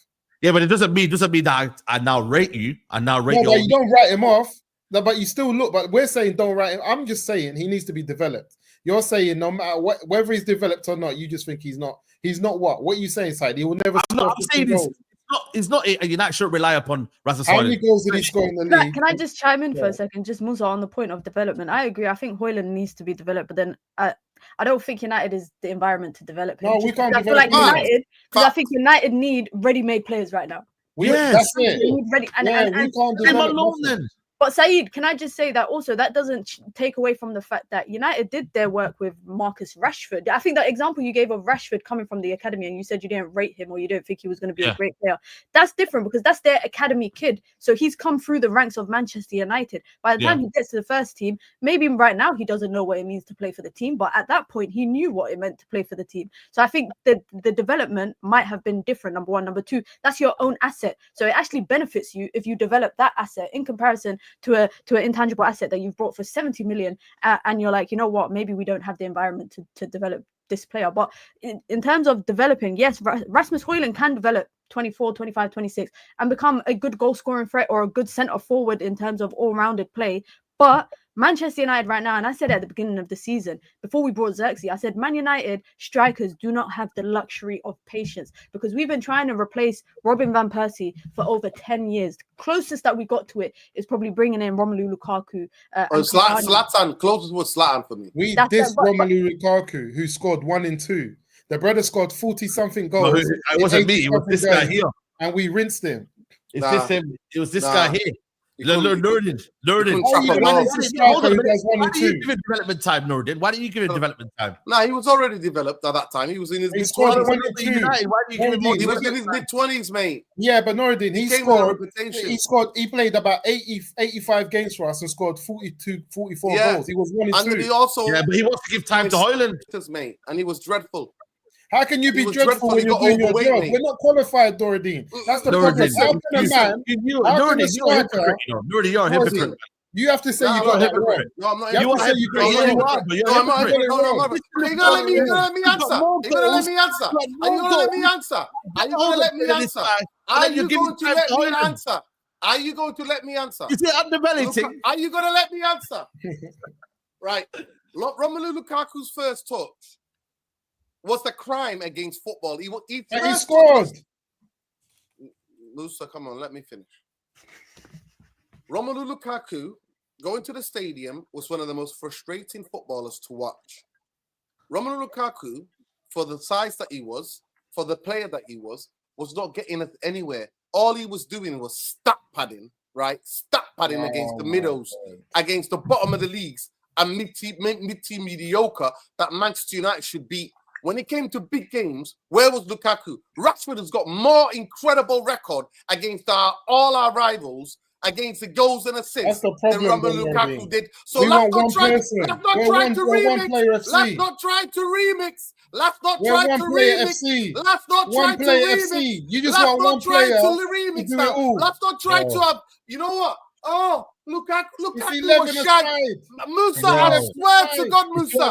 Yeah, but it doesn't mean that I now rate you. I now rate you. No, but you don't write him off. No, but you still look. But we're saying don't write him. I'm just saying he needs to be developed. You're saying no matter what, whether he's developed or not, you just think he's not. He's not what? What are you saying, Saeed? He will never. I'm saying it's not. United shouldn't rely upon Rasmus Hojlund. How many goals did he score in the league? Can I just chime in for a second? Just Musa on the point of development. I agree. I think Hojlund needs to be developed, but then I don't think United is the environment to develop him. No, we can't. I feel like United, because I think United need ready-made players right now. That's it. We need ready, we can't develop alone then. But Saeed, can I just say that also that doesn't take away from the fact that United did their work with Marcus Rashford. I think that example you gave of Rashford coming from the academy and you said you didn't rate him or you didn't think he was going to be a great player. That's different because that's their academy kid. So he's come through the ranks of Manchester United. By the time he gets to the first team, maybe right now he doesn't know what it means to play for the team. But at that point, he knew what it meant to play for the team. So I think the development might have been different, number one. Number two, that's your own asset. So it actually benefits you if you develop that asset in comparison to an intangible asset that you've brought for 70 million and you're like, you know what, maybe we don't have the environment to develop this player. But in terms of developing, yes, Rasmus Hojlund can develop 24, 25, 26 and become a good goal scoring threat or a good centre forward in terms of all-rounded play. But Manchester United right now, and I said at the beginning of the season, before we brought Xerxes, I said Man United strikers do not have the luxury of patience because we've been trying to replace Robin van Persie for over 10 years. The closest that we got to it is probably bringing in Romelu Lukaku. Zlatan, closest was Zlatan for me. We dissed Romelu Lukaku, who scored 1 and 2. The brother scored 40-something goals. No, it wasn't me. It was this guy here. And we rinsed him. It was this guy here. Nordin. Why Why didn't you give him development time, Nordin? Why didn't you give him development time? Nah, he was already developed at that time. He was in his mid-20s. Why do you give him more? He was in his mid-20s, mate. Yeah, but Nordin, he played about 85 games for us and scored 44 goals. He was 1 and 2. And he also, but he wants to give time to Hojlund. Mate, and he was dreadful. How can you be dreadful when you're doing your job? We're not qualified, Doradine. That's the problem. You're a hypocrite. You have to say you got that wrong. No, I'm not. You have to say you got it wrong. You're gonna let me answer. You're gonna let me answer. Are you gonna let me answer? Are you gonna let me answer? Are you going to let me answer? Are you going to let me answer? Is it undervaluing? Are you gonna let me answer? Right. Romelu Lukaku's first touch was the crime against football. He scored. Musa, come on, let me finish. Romelu Lukaku going to the stadium was one of the most frustrating footballers to watch. Romelu Lukaku, for the size that he was, for the player that he was not getting us anywhere. All he was doing was stat padding, right? Stat padding against the middles, against the bottom of the leagues, and mid-team mediocre that Manchester United should beat. When it came to big games, where was Lukaku? Rashford has got more incredible record against all our rivals, against the goals and assists than Romelu Lukaku did. So let's not try to remix. Let's not try to remix. Let's not try to remix. Let's not try to remix. You just want one player to remix now. Let's not try to have. You know what? Oh, Lukaku was shy. Musa, I swear to God, Musa,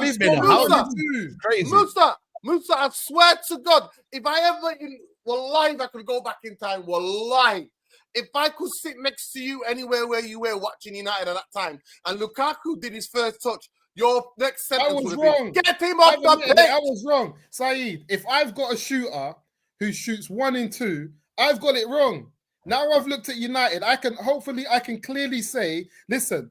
I swear to God, if I ever if I could go back in time, wallahi, if I could sit next to you anywhere where you were watching United at that time, and Lukaku did his first touch, your next sentence would have been, get him off the pitch. I was wrong. Saeed, if I've got a shooter who shoots 1 and 2, I've got it wrong. Now I've looked at United, I can clearly say, listen,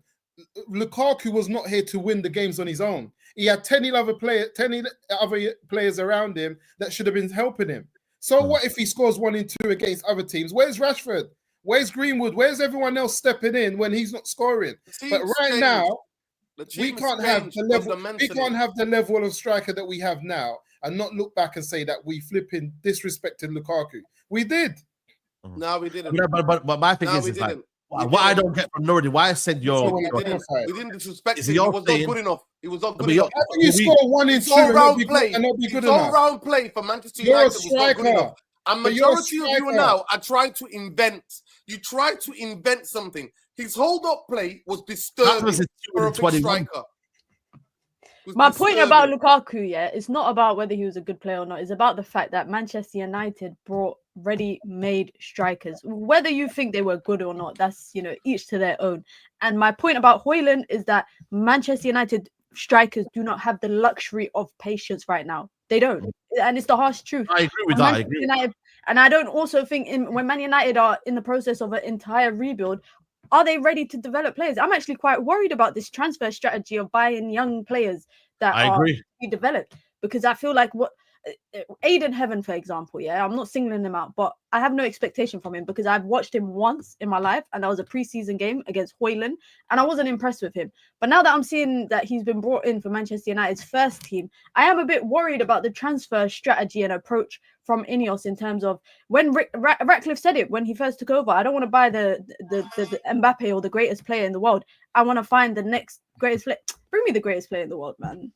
Lukaku was not here to win the games on his own. He had 10 other players around him that should have been helping him. So what if he scores 1 and 2 against other teams? Where's Rashford? Where's Greenwood? Where's everyone else stepping in when he's not scoring? But right now, we can't have the level of striker that we have now and not look back and say that we flipping disrespected Lukaku. We did. No, we didn't. But my thing is like, What I don't get from Nordy, why I said we didn't disrespect him. He was not good enough. He was not good enough. How can you score 1 in 2 and not be good enough? All-round play for Manchester United was not good enough. And majority of you now are trying to invent. You try to invent something. His hold-up play was disturbing for a big striker. My point about Lukaku, it's not about whether he was a good player or not. It's about the fact that Manchester United brought ready-made strikers. Whether you think they were good or not, that's, each to their own. And my point about Hojlund is that Manchester United strikers do not have the luxury of patience right now. They don't. And it's the harsh truth. I agree with that. United, and I don't also think when Man United are in the process of an entire rebuild, are they ready to develop players? I'm actually quite worried about this transfer strategy of buying young players that are to be developed, because I feel like Aiden Heaven, for example, I'm not singling him out, but I have no expectation from him because I've watched him once in my life, and that was a preseason game against Hojlund, and I wasn't impressed with him. But now that I'm seeing that he's been brought in for Manchester United's first team, I am a bit worried about the transfer strategy and approach from INEOS in terms of when Ratcliffe said it when he first took over. I don't want to buy the Mbappe or the greatest player in the world. I want to find the next greatest player. Bring me the greatest player in the world, man.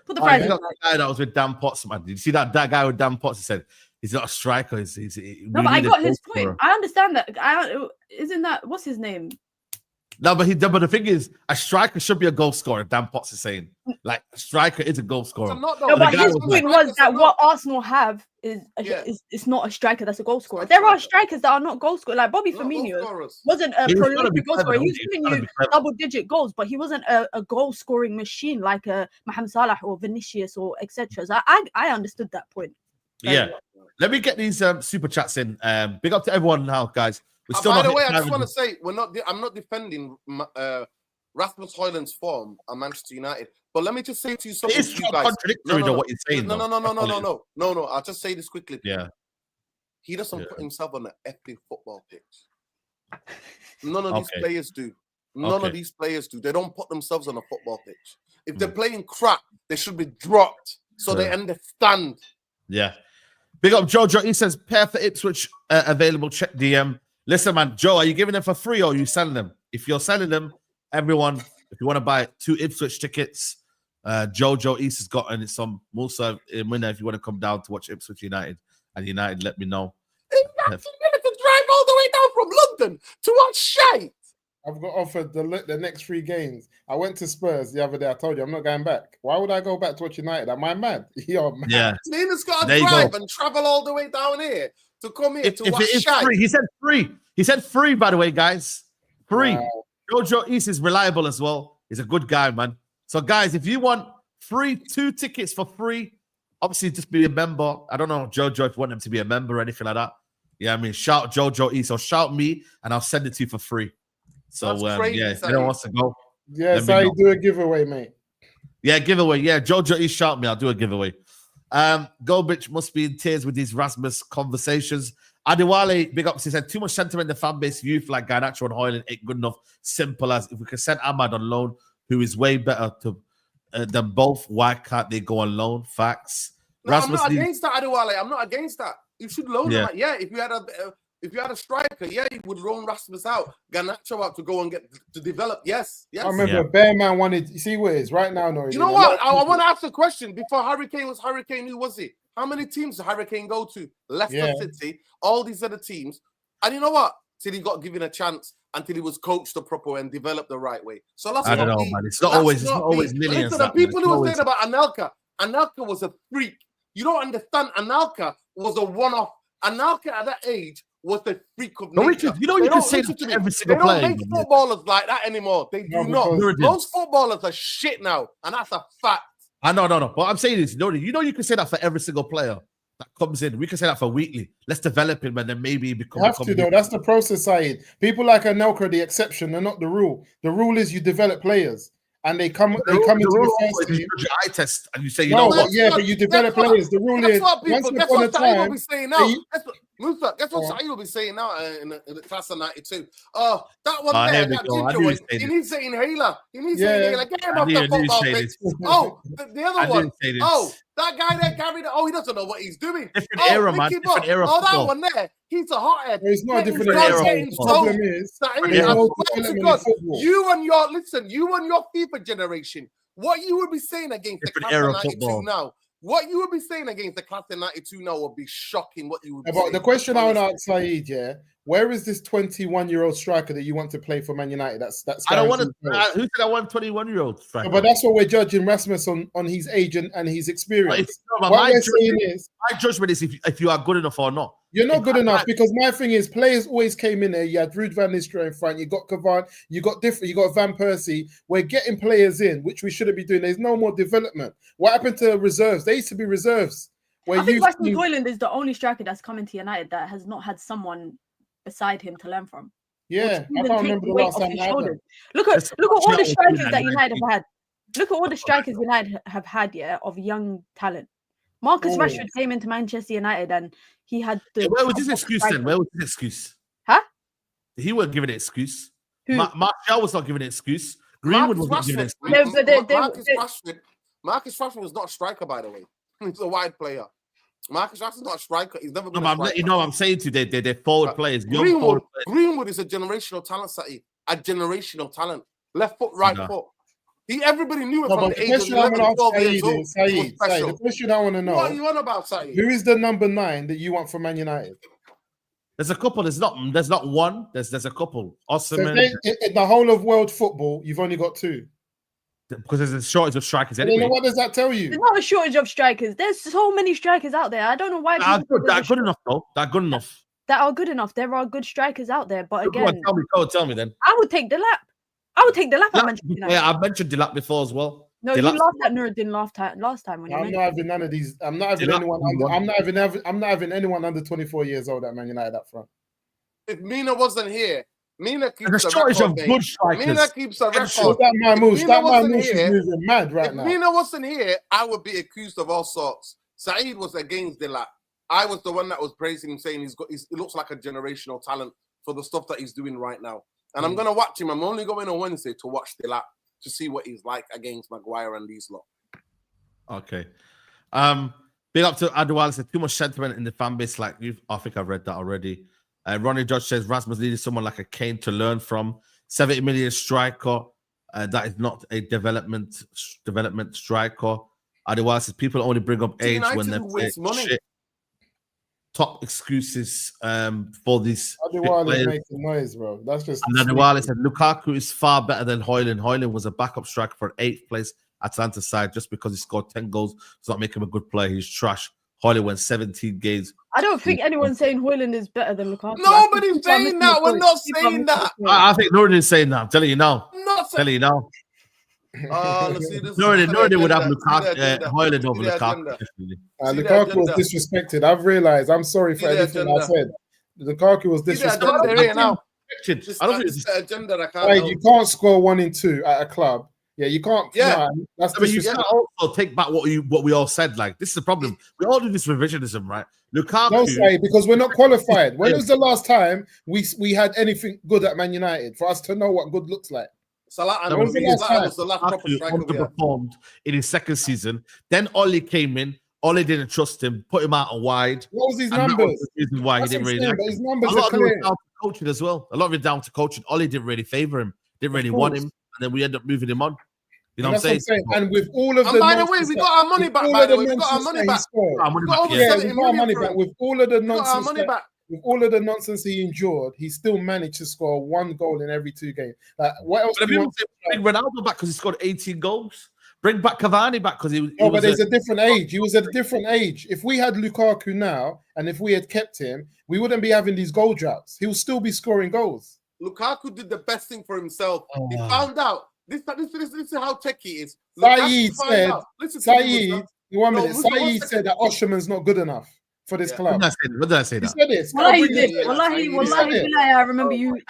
Put the prize. That guy that was with Dan Potts, man. Did you see that guy with Dan Potts? He said he's not a striker. No, but I got his point. I understand that. Isn't that what's his name? No, but the thing is, a striker should be a goal scorer. Dan Potts is saying, like, a striker is a goal scorer. No, but his point was that what Arsenal have is it's not a striker that's a goal scorer. There are strikers that are not goal scorers. Like Bobby Firmino wasn't a prolific goal scorer. He was giving you double-digit goals, but he wasn't a goal-scoring machine like Mohamed Salah or Vinicius or etc. So I understood that point. Yeah. Let me get these super chats in. Big up to everyone now, guys. By the way, I just want to say I'm not defending Rasmus Hojlund's form at Manchester United, but let me just say to you something. It's contradictory to what you're saying. No. I'll just say this quickly. Yeah, he doesn't put himself on the effing football pitch. None of these players do. None of these players do. They don't put themselves on a football pitch. If they're playing crap, they should be dropped so they understand. Yeah. Big up Jojo. He says pair for Ipswich available. Check DM. Listen, man, Joe, are you giving them for free or are you selling them? If you're selling them, everyone, if you want to buy 2 Ipswich tickets, Jojo East has gotten some Musa winner. If you want to come down to watch Ipswich United and United, let me know. You have to drive all the way down from London to watch shite. I've got offered the next 3 games. I went to Spurs the other day. I told you I'm not going back. Why would I go back to watch United? Am I mad? You're mad. Yeah. Nina's got to drive and travel all the way down here to come here to watch shite. Free. He said free. He said free, by the way, guys. Free. Wow. Jojo East is reliable as well. He's a good guy, man. So, guys, if you want free 2 tickets for free, obviously just be a member. I don't know, Jojo, if you want them to be a member or anything like that. Yeah, I mean, shout Jojo East or shout me and I'll send it to you for free. So, if anyone wants to go. Yeah, so you do a giveaway, mate. Yeah, giveaway. Yeah, Jojo East, shout me. I'll do a giveaway. Goldbridge must be in tears with these Rasmus conversations. Adewale, big up, he said, too much sentiment in the fan base. Youth like Garnacho and Hojlund ain't good enough. Simple as if we can send Ahmad on loan, who is way better than both, why can't they go on loan? Facts. No, Rasmus I'm not against that, Adewale. I'm not against that. You should loan him. Yeah, if you had a striker, you would loan Rasmus out, Garnacho out to go and to develop. Yes. I remember Bearman wanted. You see where it is right now. No, you know what? I want to ask a question. Before Hurricane was Hurricane, who was he? How many teams did Hurricane go to? Leicester City, all these other teams. And you know what? Till he got given a chance, until he was coached the proper way and developed the right way. So I don't know, man. It's not always millions. Listen, the people who were saying about Anelka was a freak. You don't understand. Anelka was a one-off. Anelka at that age was the freak of nature. You can say that to every single player. They don't make footballers like that anymore. They do not. Those footballers are shit now, and that's a fact. No. But I'm saying this, you can say that for every single player that comes in. We can say that for Wheatley. Let's develop him and then maybe become. Have to though. That's the process side. People like Anelka are the exception. They're not the rule. The rule is you develop players and they come into the first team. Your eye test and you say, you know what? Yeah, but you develop players. The rule is once upon a time. Musa, guess what Saeed will be saying now in the class of 92? Oh, that one there, that ginger one, he needs an inhaler. He needs an inhaler. Get him off the football pitch. Oh, the other one. Oh, that guy there carried it. Oh, he doesn't know what he's doing. Different era, man. Different era. Oh, that one there. He's a hothead. It's not a different era. The problem is, you and your FIFA generation, what you would be saying against the class of 92 now. What you would be saying against the class of 92 now would be shocking. What you would be saying. The question I want to ask Saeed, where is this 21-year-old striker that you want to play for Man United? That's I don't want to. Who said I want 21-year-old striker? But that's what we're judging Rasmus on his age and his experience. My judgment is if you are good enough or not. You're not good enough because my thing is players always came in there. You had Ruud van Nistelrooy in front. You got Cavani. You got Van Persie. We're getting players in, which we shouldn't be doing. There's no more development. What happened to reserves? They used to be reserves. I think Rasmus Hojlund is the only striker that's coming to United that has not had someone beside him to learn from. Yeah, I can't remember the last time. Look at all the strikers that United have had. Look at all the strikers United have had, of young talent. Marcus Rashford came into Manchester United and he had the. Where was his excuse then? Where was his excuse? Huh? He wasn't giving an excuse. Martial was not giving an excuse. Greenwood was not giving an excuse. Marcus Rashford was not a striker, by the way. He's a wide player. Marcus Rashford's not a striker. He's never been a striker. You know what I'm saying to you? They're forward players. Greenwood is a generational talent, Saeed. A generational talent. Left foot, right foot. Everybody knew it from the age of 11, 12 years old. Saeed, the question I want to know. What are you on about, Saeed? Who is the number 9 that you want for Man United? There's a couple. There's not one. There's a couple. Osimhen. So in the whole of world football, you've only got 2. Because there's a shortage of strikers anyway. What does that tell you? There's not a shortage of strikers. There's so many strikers out there. I don't know why. They're good enough, though. They're good enough. That are good enough. There are good strikers out there. But again, tell me then. I would take the lap. I mentioned I mentioned Delap before as well. No, you laughed at Nuruddin last time when you I'm not having none of these. I'm not having anyone. I'm not having anyone under 24 years old at Man United up front. If Mina wasn't here, Mina keeps the shortage of good strikers. Mina keeps a record. That man moves is moving mad right now. If Mina wasn't here, I would be accused of all sorts. Saeed was against Delap. I was the one that was praising him, saying he looks like a generational talent for the stuff that he's doing right now. And I'm going to watch him. I'm only going on Wednesday to watch Delap to see what he's like against Maguire and these lot. Okay. Big up to Adewale. Said too much sentiment in the fan base. I think I've read that already. Ronnie Judge says Rasmus needed someone like a Kane to learn from. 70 million striker. That is not a development striker. Adewale says people only bring up age when they're shit. Top excuses for this. Adewale is making noise, bro. That's just. And Adewale said Lukaku is far better than Hojlund. Hojlund was a backup striker for 8th place Atlanta side. Just because he scored 10 goals does not make him a good player. He's trash. Hojlund went 17 games. I don't think anyone's saying Hojlund is better than Lukaku. Nobody's saying that. We're not saying that. I think Nuruddin's saying that. I'm telling you now. Telling you now. Nuruddin would have Hojlund over Lukaku. Lukaku was disrespected. I've realized. I'm sorry for everything I said. Lukaku was disrespected. You can't score 1 in 2 at a club. Yeah, you can't. Yeah, but you can't also take back what we all said. This is the problem. We all do this revisionism, right? Lukaku. Don't say because we're not qualified. When was the last time we had anything good at Man United for us to know what good looks like? Salah was the last proper striker underperformed in his second season. Then Oli came in. Oli didn't trust him, put him out wide. What was his numbers? That was the reason why he didn't really like him. His numbers a lot of it was down to coaching as well. A lot of it down to coaching. Oli didn't really favor him, didn't really want him, and then we end up moving him on. You know what I'm saying? And with all of by the way, we got our money back. By the way, we got our money back. We got our money back. With all of the nonsense, with all of the nonsense he endured, he still managed to score 1 goal in every 2 games. What else? Bring Ronaldo back because he scored 18 goals. Bring back Cavani back because he. But there's a different age. He was at a different age. If we had Lukaku now, and if we had kept him, we wouldn't be having these goal droughts. He will still be scoring goals. Lukaku did the best thing for himself. He found out. This is how techie he is. Saeed said, Saeed said that Osherman's not good enough for this club. What did I say that? He said this. Wallahi, I remember you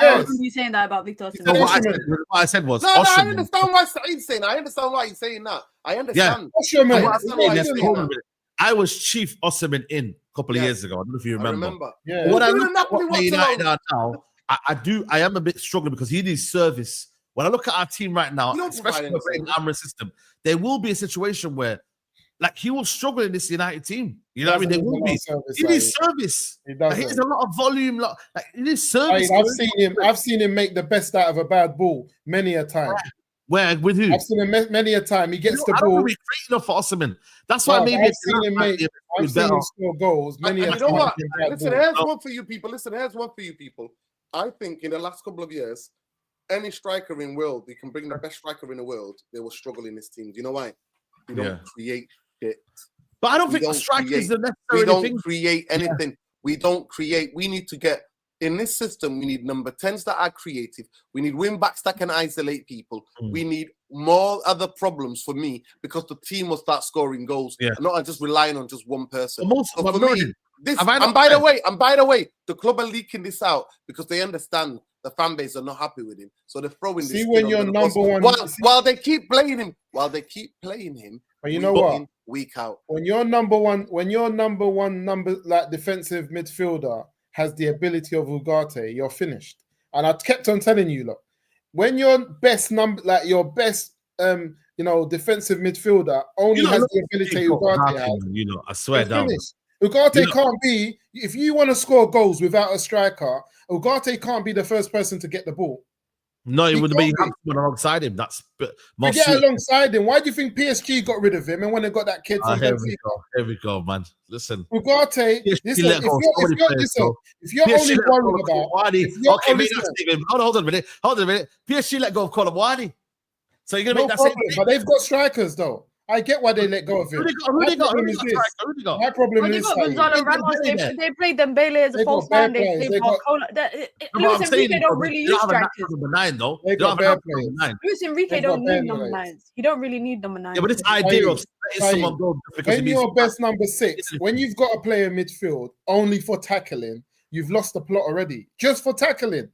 saying that about Victor Osimhen. What I said was No, I understand why Saeed's saying that. I understand why he's saying that. I understand. Osherman. I was chief Osimhen in couple of years ago. I don't know if you remember. I remember. Yeah. But when I Doing look a at what Napoli Man United once are now, I am a bit struggling because he needs service. When I look at our team right now, You don't especially provide with the any Amra system, there will be a situation where, like, he will struggle in this United team. You know what I mean? There will be. He needs service. He Like, he needs a lot of volume. Like, he needs service. I've seen him make the best out of a bad ball many a time. Where with who? I've seen him many a time. He gets the I ball. don't think we're great enough for Osimhen. That's why maybe I've seen him score goals many a You time. know what? Listen, here's one for you people. I think in the last couple of years, any striker in the world, you can bring the best striker in the world, they will struggle in this team. Do you know why? We don't create shit. But I don't think striker is the necessary We don't thing. create anything. We don't create. We need to get in this system. We need number 10s that are creative. We need wing backs that can isolate people. We need more other problems for me because the team will start scoring goals. Not just relying on just one person. So for me, and by the way, the club are leaking this out because they understand the fan base are not happy with him. So they're throwing this. See, when you're number one, while they keep playing him, but you know what? Week out. When your number one like defensive midfielder has the ability of Ugarte, you're finished. And I kept on telling you, look, when your best defensive midfielder only has the ability Ugarte has, I swear down. Ugarte can't be, if you want to score goals without a striker, Ugarte can't be the first person to get the ball. No, it would be alongside him. That's get alongside him. Why do you think PSG got rid of him and when they got that kid from Benfica? Here we go, man. Listen, Ugarte. If you're only worried about, hold on a minute. PSG let go of Colomwani. So you're gonna make that problem, same thing. But they've got strikers though. I get why they let go of him. My problem is this. My problem is they played Dembele as a false nine. Luis Enrique don't really use strikers. Number 9 though. They got bare players. Luis Enrique don't need number 9s. He don't really need number 9. Yeah, but this idea of someone go when you're best number 6, when you've got a player midfield only for tackling, you've lost the plot already. Just for tackling.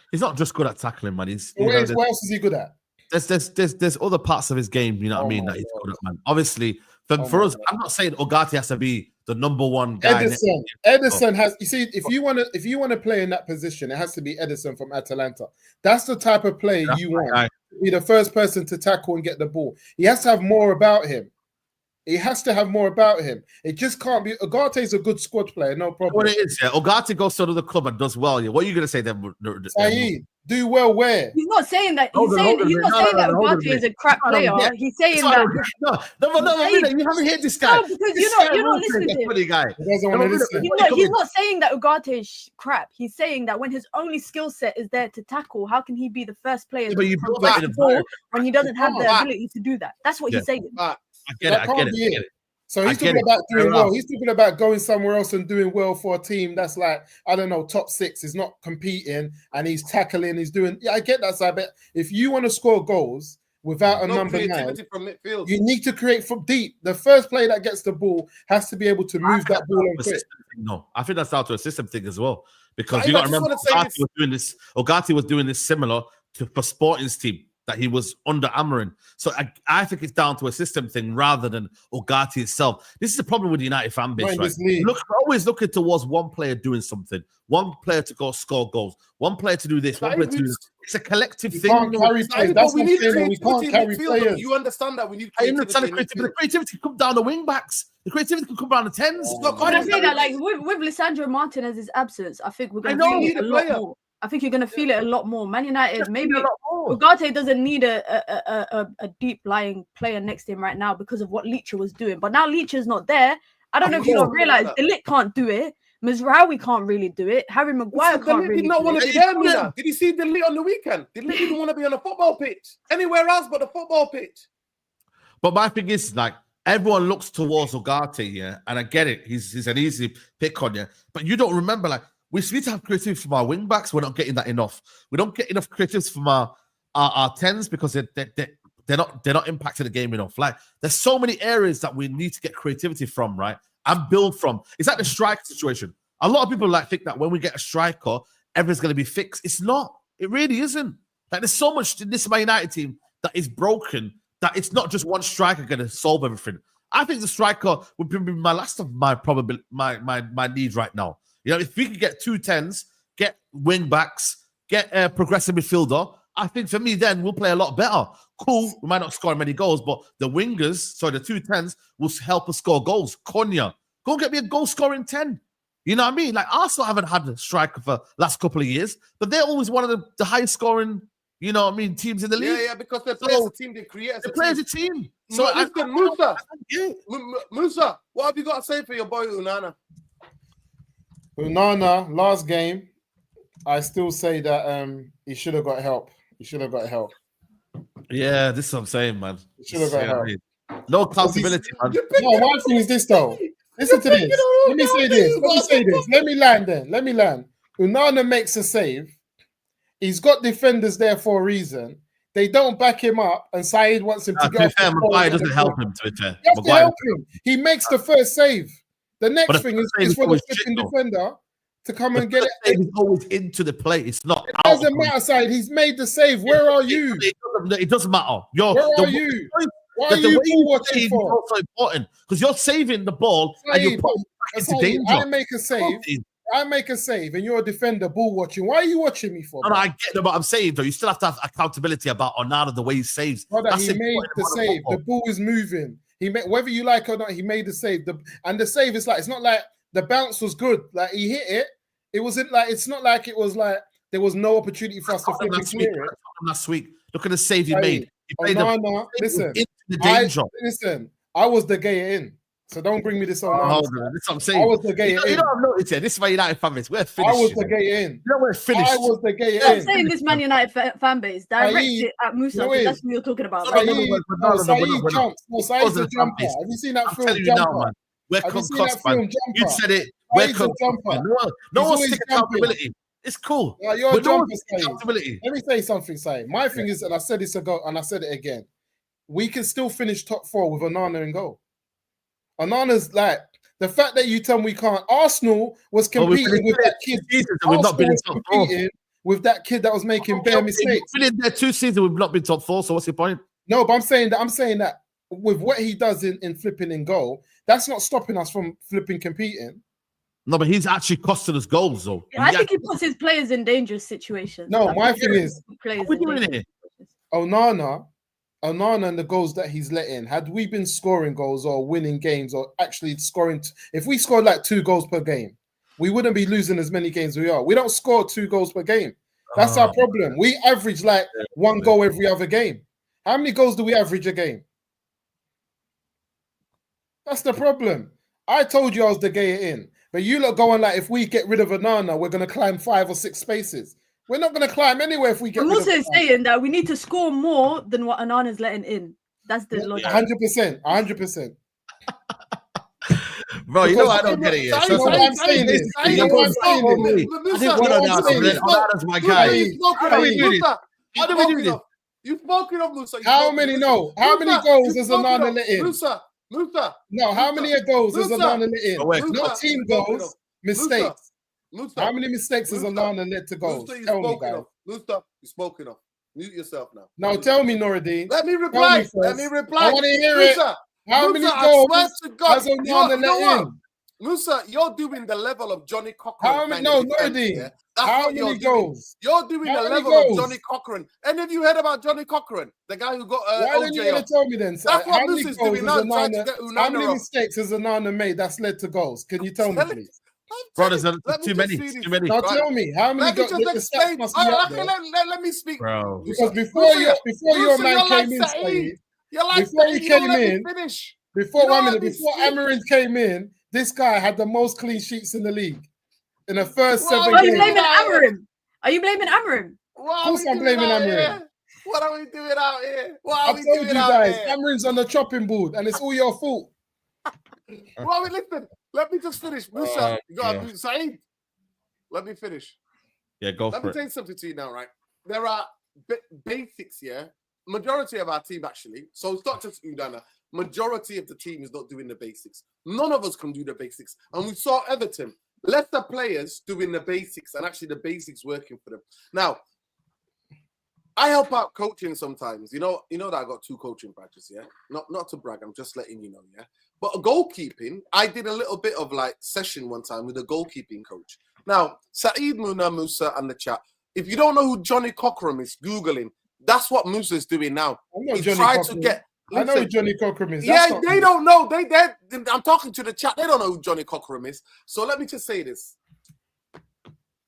He's not just good at tackling, man. What else is he good at? There's other parts of his game, you know what I mean, that he's good at, man. Obviously, for us, I'm not saying Ugarte has to be the number one guy. Edison has. You see, if you want to play in that position, it has to be Edison from Atalanta. That's the type of player you want. Be the first person to tackle and get the ball. He has to have more about him. It just can't be. Ugarte is a good squad player, no problem. What it is, Ugarte goes to another club and does well. What are you gonna say then? Saeed, do well where? He's not saying that. He's not saying that Ugarte is a crap player. He's saying that. No, you haven't heard this guy. No, because you're not listening to him. He's not saying that Ugarte is crap. He's saying that when his only skill set is there to tackle, how can he be the first player to back the ball when he doesn't have the ability to do that? That's what he's saying. I get it. So he's talking about doing well. He's talking about going somewhere else and doing well for a team that's like, I don't know, top 6. He's not competing and he's tackling. He's doing. Yeah, I get that side. But if you want to score goals without a number 9, from midfield, you need to create from deep. The first player that gets the ball has to be able to move that ball and quick. No, I think that's down to a system thing as well. Because you got to remember, Ugarte was doing this similar for Sporting's team that he was under Amorim. So I think it's down to a system thing rather than Ugarte itself. This is the problem with the United fan base, right? We're always looking towards one player doing something, one player to go score goals, one player to do this, one player to do this. It's a collective thing. We can't carry players. You understand that we need. I understand the creativity, but the creativity can come down the wing backs. The creativity can come down the 10s. But I say that, like with Lisandro Martinez's absence, I think we're going to need a lot more. I think you're going to feel it a lot more. Man United, maybe Ugarte doesn't need a deep lying player next to him right now because of what Leach was doing. But now Leach is not there. I don't know if you don't realize De Ligt can't do it. Mizraoui can't really do it. Harry Maguire can't really do it. Did you see De Ligt on the weekend? De Ligt didn't want to be on a football pitch anywhere else but the football pitch. But my thing is, like, everyone looks towards Ugarte, yeah, and I get it. He's an easy pick on you. But you don't remember, like, we need to have creativity from our wing backs. We're not getting that enough. We don't get enough creativity from our 10s because they're not impacting the game enough. Like, there's so many areas that we need to get creativity from, right? And build from. It's like the striker situation. A lot of people think that when we get a striker, everything's going to be fixed. It's not. It really isn't. Like, there's so much in this Man United team that is broken that it's not just one striker going to solve everything. I think the striker would be my last of my probably my needs right now. You know, if we could get 2 10s, get wing backs, get a progressive midfielder, I think for me then we'll play a lot better. Cool, we might not score many goals, but the wingers, so the 2 10s, will help us score goals. Konya, go get me a goal scoring 10. You know what I mean? Like Arsenal haven't had a striker for last couple of years, but they're always one of the highest scoring, you know what I mean, teams in the league. Yeah, because they play as a team, they create as a team. They play as a team. So listen, Musa, what have you got to say for your boy Onana? Onana, last game, I still say that he should have got help. He should have got help. Yeah, this is what I'm saying, man. He should have got help. No accountability, man. No, one thing is this though. Listen to this. Let me say this. Let me land. Onana makes a save. He's got defenders there for a reason. They don't back him up, and Saeed wants him to go. Maguire doesn't help him, to be fair. You have to help him. He makes the first save. The next thing is for the flipping defender to come and get it. He's always into the play. It's not. It doesn't matter, Saeed. He's made the save. Where are you? It doesn't matter. Where are you? Why are you watching for? Also important because you're saving the ball and you're putting it into danger. I make a save, and you're a defender ball watching. Why are you watching me for? No, I get what I'm saying, though. You still have to have accountability about Onana, the way he saves. Brother, he made the save. The ball is moving. He made, whether you like or not, he made the save. And the save is like, it's not like the bounce was good. Like he hit it. It wasn't like, it's not like it was like there was no opportunity for us to flip and clear it. Last week, look at the save he made. Onana, listen, I was the gayer in. So don't bring me this on. This is what I'm saying. I was the gayer in. You know what I've noticed here? This is my United fan base. We're finished. I was the gayer in. You know we're finished. I was the gayer in. I'm saying this Man United fan base. Direct it at Musa. That's what you're talking about. Saeed jumps. No, Saeed's a jumper. Have you seen that film Jumper? We're concussed, man. You said it. We're concussed. No one's taking accountability. It's cool. You're a jumper, Saeed. Let me say something, Saeed. My thing is, and I said this ago, and I said it again, we can still finish top 4 with Onana in goal. Onana's like the fact that you tell me we can't. Arsenal was competing with that kid. We've not been in top 4 with that kid that was making bare mistakes. We've been in there 2 seasons. We've not been top 4. So what's your point? No, but I'm saying that with what he does in flipping in goal, that's not stopping us from flipping competing. No, but he's actually costing us goals, though. Yeah, I think he puts his players in dangerous situations. No, my thing is, what are we doing here? Onana and the goals that he's let in, had we been scoring goals or winning games or actually scoring, if we scored like 2 goals per game, we wouldn't be losing as many games as we are. We don't score 2 goals per game. That's our problem. We average like 1 goal every other game. How many goals do we average a game? That's the problem. I told you I was the gayer in, but you lot going like, if we get rid of Onana, we're going to climb 5 or 6 spaces. We're not going to climb anywhere if we get. I'm also saying that we need to score more than what Onana's letting in. That's the logic. 100%. Bro, you know I don't get it yet. I'm saying this. Onana's my guy. How do we do this? You've spoken of Musa. How many goals has Onana let in? Musa. No, how many goals has Onana let in? Not team goals, mistakes. Musa, how many mistakes has Onana led to goals? Tell me, guys. Musa, you've spoken of. Mute yourself now. No, tell me, Noradine. Let me reply. I want to hear it. How many goals has Onana let in? Musa, you're doing the level of Johnny Cochran. How many? No, Noradine. How many goals? You're doing the level of Johnny Cochran. Any of you heard about Johnny Cochran, the guy who got Why don't you want to tell me then? That's what Musa's doing now. How many mistakes has Onana made that's led to goals? Can you tell me, please? Bro, there's too many. Now tell me, how many goals? Let me speak, bro. Because before your man came in, Saeed, before he came in, before Amarin came in, this guy had the most clean sheets in the league in the first 7 games. Are you blaming Amarin? Are you blaming Amarin? Of course I'm blaming Amarin. What are we doing out here? I told you guys, Amarin's on the chopping board, and it's all your fault. Well, listen. Let me just finish. Musa, Saeed, let me finish. Yeah, go for it. Let me tell you something to you now, right? There are basics here. Majority of our team, actually. So it's not just Udana. Majority of the team is not doing the basics. None of us can do the basics. And we saw Everton, lesser players doing the basics and actually the basics working for them. Now, I help out coaching sometimes. You know that I got 2 coaching badges, yeah? Not to brag, I'm just letting you know, yeah? But goalkeeping, I did a little bit of like session one time with a goalkeeping coach. Now, Saeed Musa and the chat, if you don't know who Johnny Cochran is, Google him. That's what Musa's doing now. He tried to get... I know who Johnny Cochran is. Yeah, they don't know. I'm talking to the chat. They don't know who Johnny Cochran is. So let me just say this.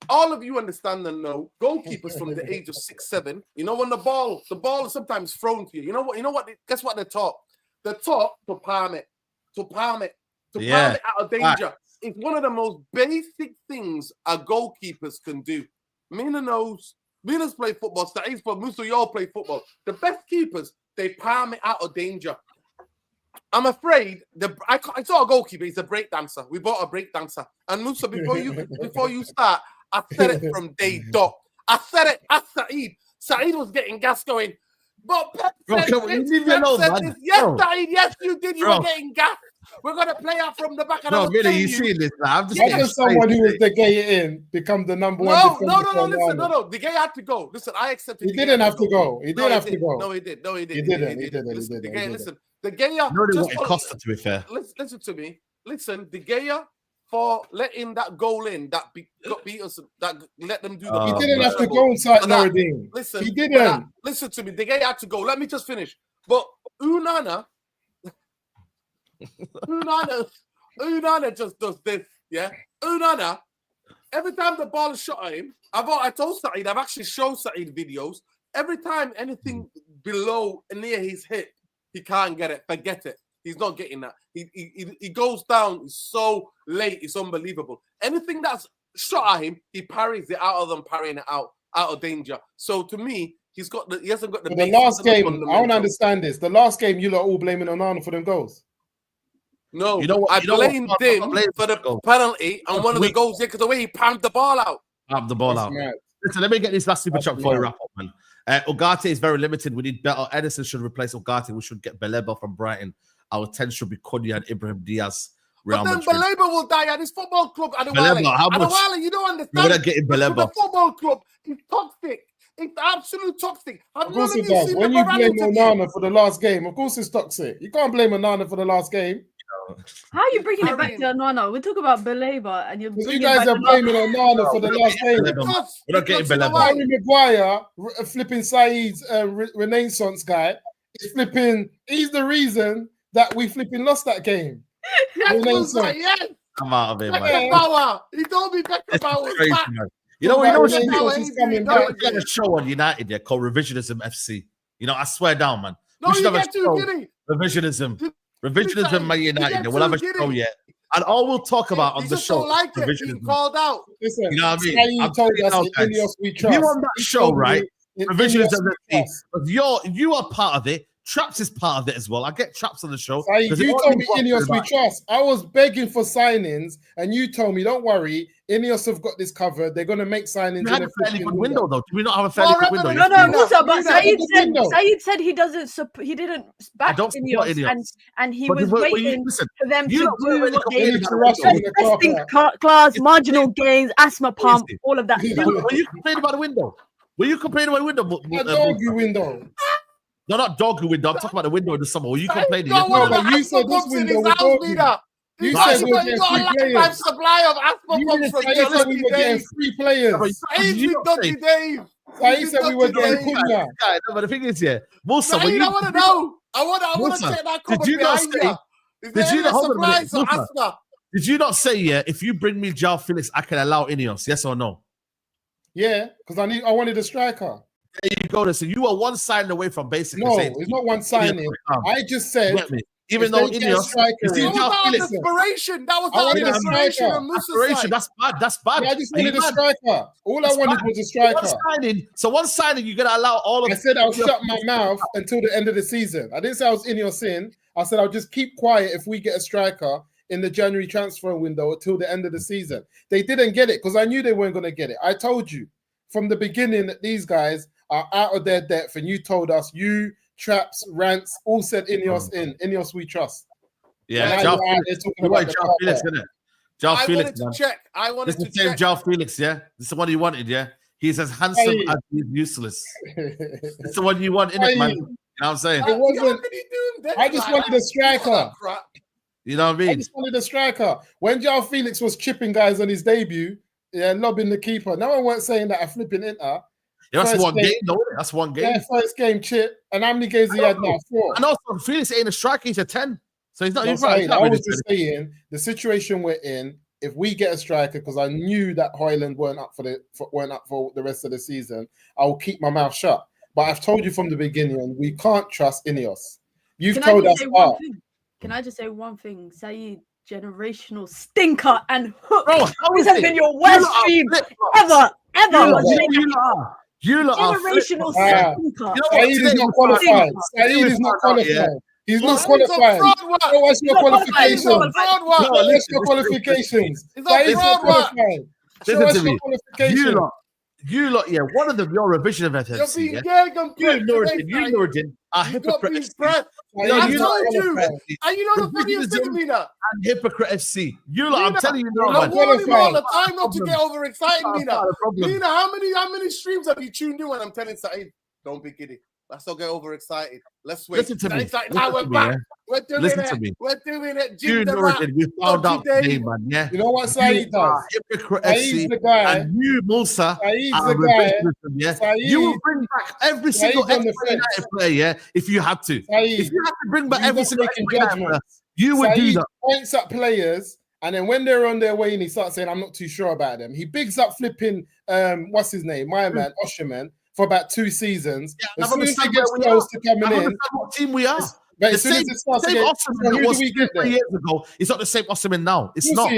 All of you understand and know goalkeepers from the age of 6, 7. You know when the ball is sometimes thrown to you. You know what? Guess what they're taught? They're taught to palm it, palm it out of danger. It's one of the most basic things our goalkeepers can do. Mina knows. Mina's play football. Saeed's play. Musa, you all play football. The best keepers, they palm it out of danger. I'm afraid I saw a goalkeeper. He's a break dancer. We bought a break dancer. And Musa, before you start, I said it from day dot. I said it at Saeed. Saeed was getting gas going. But Pep said this. Yes, Saeed. Yes, you did. You were getting gas. We're going to play out from the back. No, really, you see this? I'm just getting someone who was the gay in become the number one. No. The gay had to go. Listen, I accepted. He didn't have to go. He didn't have to go. No, he did. He didn't. Listen, the gay. It cost to be fair. Listen to me. Listen, the gay for letting that goal in that got beat us. That let them do. He didn't have to go inside Nuruddin. Listen, he didn't. Listen to me. The gay had to go. Let me just finish. But Unana just does this, yeah. Unana, every time the ball is shot at him, I told Saeed, I've actually shown Saeed videos. Every time anything below and near his hip, he can't get it. Forget it. He's not getting that. He goes down so late. It's unbelievable. Anything that's shot at him, he parries it out of them, parrying it out of danger. So to me, he hasn't got the. The last game, I don't understand this. The last game, you lot all blaming Onana for them goals. No, I blamed him for the penalty and one of the goals because the way he palmed the ball out. Listen, let me get this last super chat before we wrap up, man. Ugarte is very limited. We need better. Edison should replace Ugarte. We should get Beleba from Brighton. Our 10 should be Cunha and Ibrahim Diaz. But then Beleba will die at his football club. Adewale, you don't understand. We're not getting Beleba. The football club is toxic. It's absolute toxic. Of course it does. When you blame Onana for the last game, of course it's toxic. You can't blame Onana for the last game. How are you bringing it back to Onana? We talk about Beleba and you're you guys are blaming Onana for the last game. We're not getting Beleba. Harry Maguire, flipping Saeed's Renaissance guy, is flipping. He's the reason that we flipping lost that game. Yes. I'm out of it, man. Beckenbauer. He told me Beckenbauer was back. You know what he's coming back. Got a show on United there called Revisionism FC. You know, I swear down, man. No, you get too giddy. Revisionism, Man United. We'll have a show yet. And all we'll talk about on the show. Like he called out. Listen, you know what I mean? I'm told us INEOS we trust. You on that show, right? Revisionism FC. You are part of it. Traps is part of it as well. I get Traps on the show. You told me INEOS we trust. I was begging for signings, and you told me, don't worry, INEOS have got this covered. They're going to make signings. We had a fairly good window, though. Do we not have a fairly good window? No, Musa, but Saeed said he didn't back INEOS, and he was waiting for them to do what they testing class, marginal gains, asthma pump, all of that stuff. Were you complaining about the window? Doggy window. No, not doggy window. I'm talking about the window in the summer. Were you complaining? But you said this window was doggy. You said we were getting free players. Supply of asthma pumps from we were getting free players. Saeed said we were getting Cunha. No, but the thing is, Musa, I want to know. I want to check that comment behind you. Did you not say, if you bring me João Felix, I can allow INEOS? Yes or no? Yeah, because I wanted a striker. There you go. So you are one signing away from basically saying it's not one signing. I just said, even though INEOS, that was aspiration. That's bad. I just wanted a striker. All I wanted was a striker. One signing, you're gonna allow all of. I said I'll shut my mouth until the end of the season. I didn't say I was INEOS in. I said I'll just keep quiet if we get a striker in the January transfer window until the end of the season. They didn't get it because I knew they weren't going to get it. I told you from the beginning that these guys are out of their depth, and you told us, you, Traps, Rants, all said INEOS in. INEOS we trust. Yeah, João Felix, isn't it? João Felix, I wanted to check. João Felix, yeah? This is the one you wanted, yeah? He's as handsome as he's useless. It's the one you want, innit, man? You know what I'm saying? It wasn't. I just wanted a striker. You know what I mean? I just wanted a striker. When João Felix was chipping guys on his debut, lobbing the keeper. No one weren't saying that. I flipping Inter. Yeah, that's one game, though. That's one game. Yeah, first game chip. And how many games he had now? 4. And also, Felix ain't a striker. He's a 10. So he's not even right. I was just saying the situation we're in. If we get a striker, because I knew that Hojlund weren't up for the rest of the season, I will keep my mouth shut. But I've told you from the beginning, we can't trust INEOS. You've told us. Can I just say one thing? Saeed, generational stinker and hook. Bro, this has been your worst stream ever. You lot generational stinker. Saeed is not qualified. Saeed is not qualified. He's not qualified. What's your qualifications? What's your qualifications? Saeed's not qualified. Listen to me. You lot, yeah, one of them, your revision of FFC. You, Nordin, are hypocrites. I told you. And you know the funniest thing, Mina? And hypocrite FC. You lot, I'm telling you now, man. I warn him all the time not to get overexcited, Mina. Mina, how many streams have you tuned in when I'm telling Saeed, don't be giddy. Let's not get overexcited. Let's wait. Listen to me. We're back. We're doing it. We're doing it. You Nordin, we found out today, man. Yeah. You know what Saeed does? Hypocrite Saeed's FC. the guy. And you, Musa, Saeed's the guy. Yeah. Saeed, you will bring back every single United player, yeah, if you had to. Saeed, if you had to bring back every single judgment, you would do that. Points at players, and then when they're on their way and he starts saying, I'm not too sure about them, he bigs up flipping, what's his name? My man, Osherman, for about 2 seasons. Yeah, as soon as he gets close to coming in, what team we are. But as soon as it starts to get, who do we get 3 years ago? It's not the same Osman now. It's not.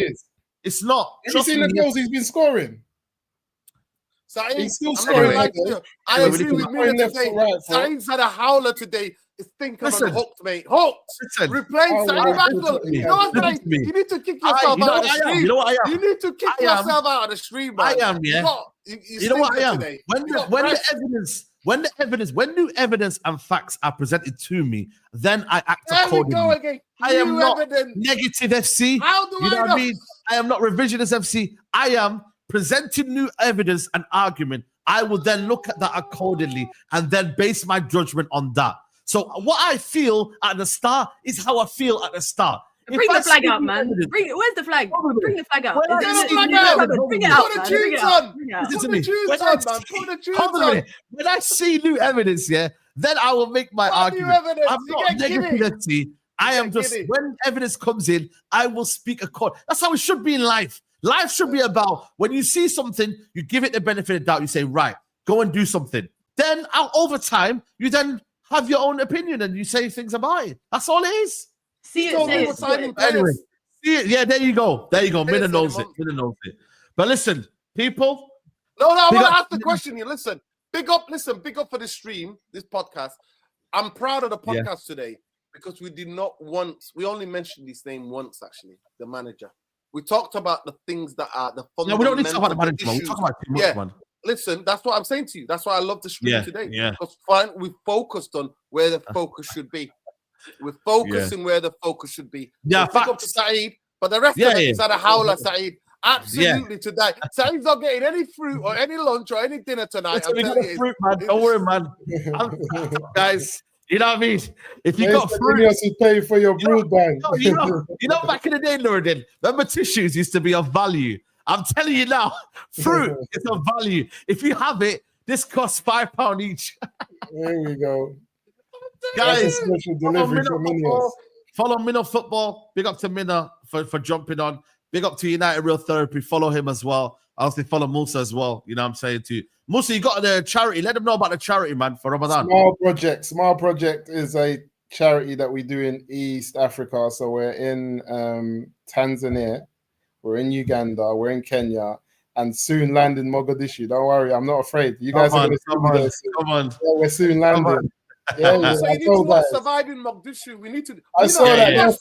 It's not. Have you seen the goals he's been scoring? He's still scoring. I agree with me today. Saeed's had a howler today. Think of a hooked, mate. Hooked. Replace Saeed Maxwell. You know what I'm saying? You need to kick yourself out of the stream. You know what I am? You need to kick yourself out of the stream, man. I am, yeah. You know what I am? When new evidence and facts are presented to me, then I act accordingly. There we go again. I am not negative FC. How do you know what I mean? I am not revisionist FC. I am presenting new evidence and argument. I will then look at that accordingly and then base my judgment on that. So what I feel at the start is how I feel at the start. Bring the flag out, man. Where's the flag? Bring the flag out. Bring it out. Put the tunes on. Put the tunes on, man. Put the tunes on. When I see new evidence, yeah, then I will make my argument. I'm not negative. I am just, when evidence comes in, I will speak according. That's how it should be in life. Life should be about, when you see something, you give it the benefit of the doubt. You say, right, go and do something. Then over time, you then have your own opinion and you say things about it. That's all it is. See it. Anyway, see it. Yeah, there you go. Mina knows it. But listen, people. No, I want to ask the question here. Listen, big up for the stream, this podcast. I'm proud of the podcast today because we only mentioned his name once, actually, the manager. We talked about the things that are the fundamental. No, we don't need to talk about the manager. We talk about too much, man. Listen, that's what I'm saying to you. That's why I love the stream today. Yeah. Because we focused on where the focus should be. We're focusing where the focus should be. Yeah, pick up to Saeed, but the rest of it is at a howler, Saeed. Absolutely today. Saeed's not getting any fruit or any lunch or any dinner tonight. We got fruit, man. Don't worry, man. Guys, you know what I mean? If you got fruit, you pay for your brood bang. You know, back in the day, Nordin, remember tissues used to be of value. I'm telling you now, fruit is of value. If you have it, this costs £5 each. There we go. Guys, follow Minna Football. Big up to Minna for jumping on. Big up to United Real Therapy. Follow him as well. Also follow Musa as well. You know what I'm saying to you. Musa, you got the charity. Let them know about the charity, man, for Ramadan. Small Project is a charity that we do in East Africa. So we're in Tanzania. We're in Uganda. We're in Kenya. And soon land in Mogadishu. Don't worry. I'm not afraid. You guys are going to see me there soon. Come on. Yeah, we're soon landing. So you need to watch Surviving Mogadishu. We need to. I saw that.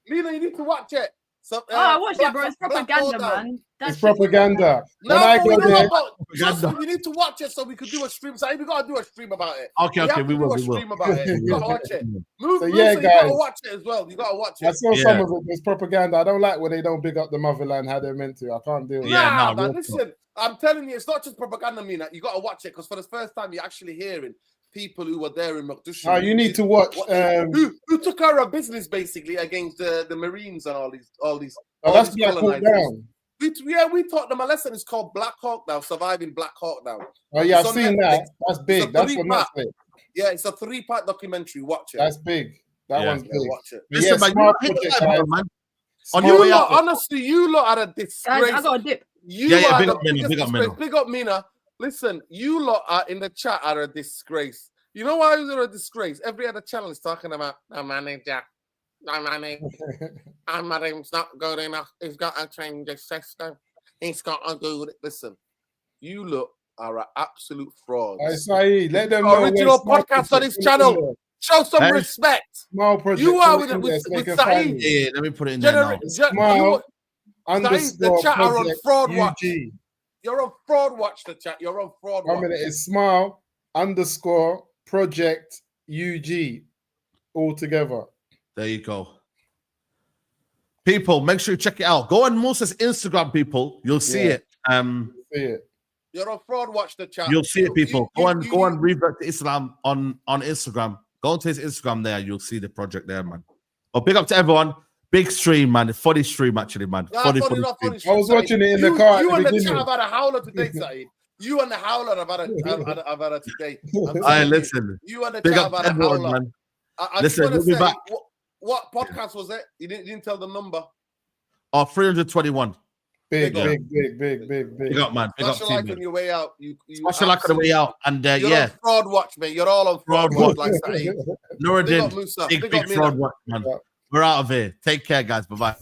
Lena, you need to watch it. So, I watched it, bro. It's propaganda, man. It's propaganda. No, When I but we go know there, about, trust me, we need to watch it so we could do a stream. So we gotta do a stream about it. Okay, we will. do a stream about it. You gotta watch it. Move, So, move, yeah, so you guys. gotta watch it as well. You gotta watch it. I saw some of it. It's propaganda. I don't like when they don't big up the motherland how they're meant to. I can't deal with it. Nah, man, listen. I'm telling you, it's not just propaganda, Mina. You gotta watch it because for the first time, you're actually hearing people who were there in Mogadishu. Oh, you need to watch. Who took care of business basically against the Marines and all these. Oh, that's Black Hawk Down. We taught them a lesson. It's called Black Hawk Down, Surviving Black Hawk Down. Oh yeah, I've seen that. That's big. That's on Netflix. Yeah, it's a 3-part documentary. Watch it. That's big. That one's big. Watch it. Listen, man, on your way out. Honestly, you lot are a disgrace. Guys, I got a dip. Big up Mina. Listen, you lot are in the chat are a disgrace. You know why you're a disgrace? Every other channel is talking about the manager. Our manager's not good enough. He's got to change the system. He's got to do it. Listen, you lot are an absolute fraud. Saeed, let them know. Original podcast on this channel. Show some respect. Small project. You are with Saeed. Yeah, let me put it in there now. Small the chat are on fraud UG. watch. You're on fraud watch. The chat. You're on fraud watch. 1 minute. It's small _project UG all together. There you go. People, make sure you check it out. Go on Musa's Instagram, people. You'll see it. See it. You're on fraud watch the chat. You'll see it, people. Go on Revert to Islam on Instagram. Go onto his Instagram there. You'll see the project there, man. Oh, big up to everyone. Big stream, man. Funny stream, actually, man. Funny stream. I was watching it in the car. You and the chat have had a howler today, Saeed. You and the howler have had a today. Hey, listen. You and the big chat up have had a everyone, howler. man. Listen, we'll be back. What podcast was it? You didn't tell the number. Oh, 321. Big. Big up, man. Big up, Special like on your way out. Special like on the way out. And you're on fraud watch, man. You're all on fraud watch, like Saeed. Nuruddin, big fraud watch, man. We're out of here. Take care, guys. Bye-bye.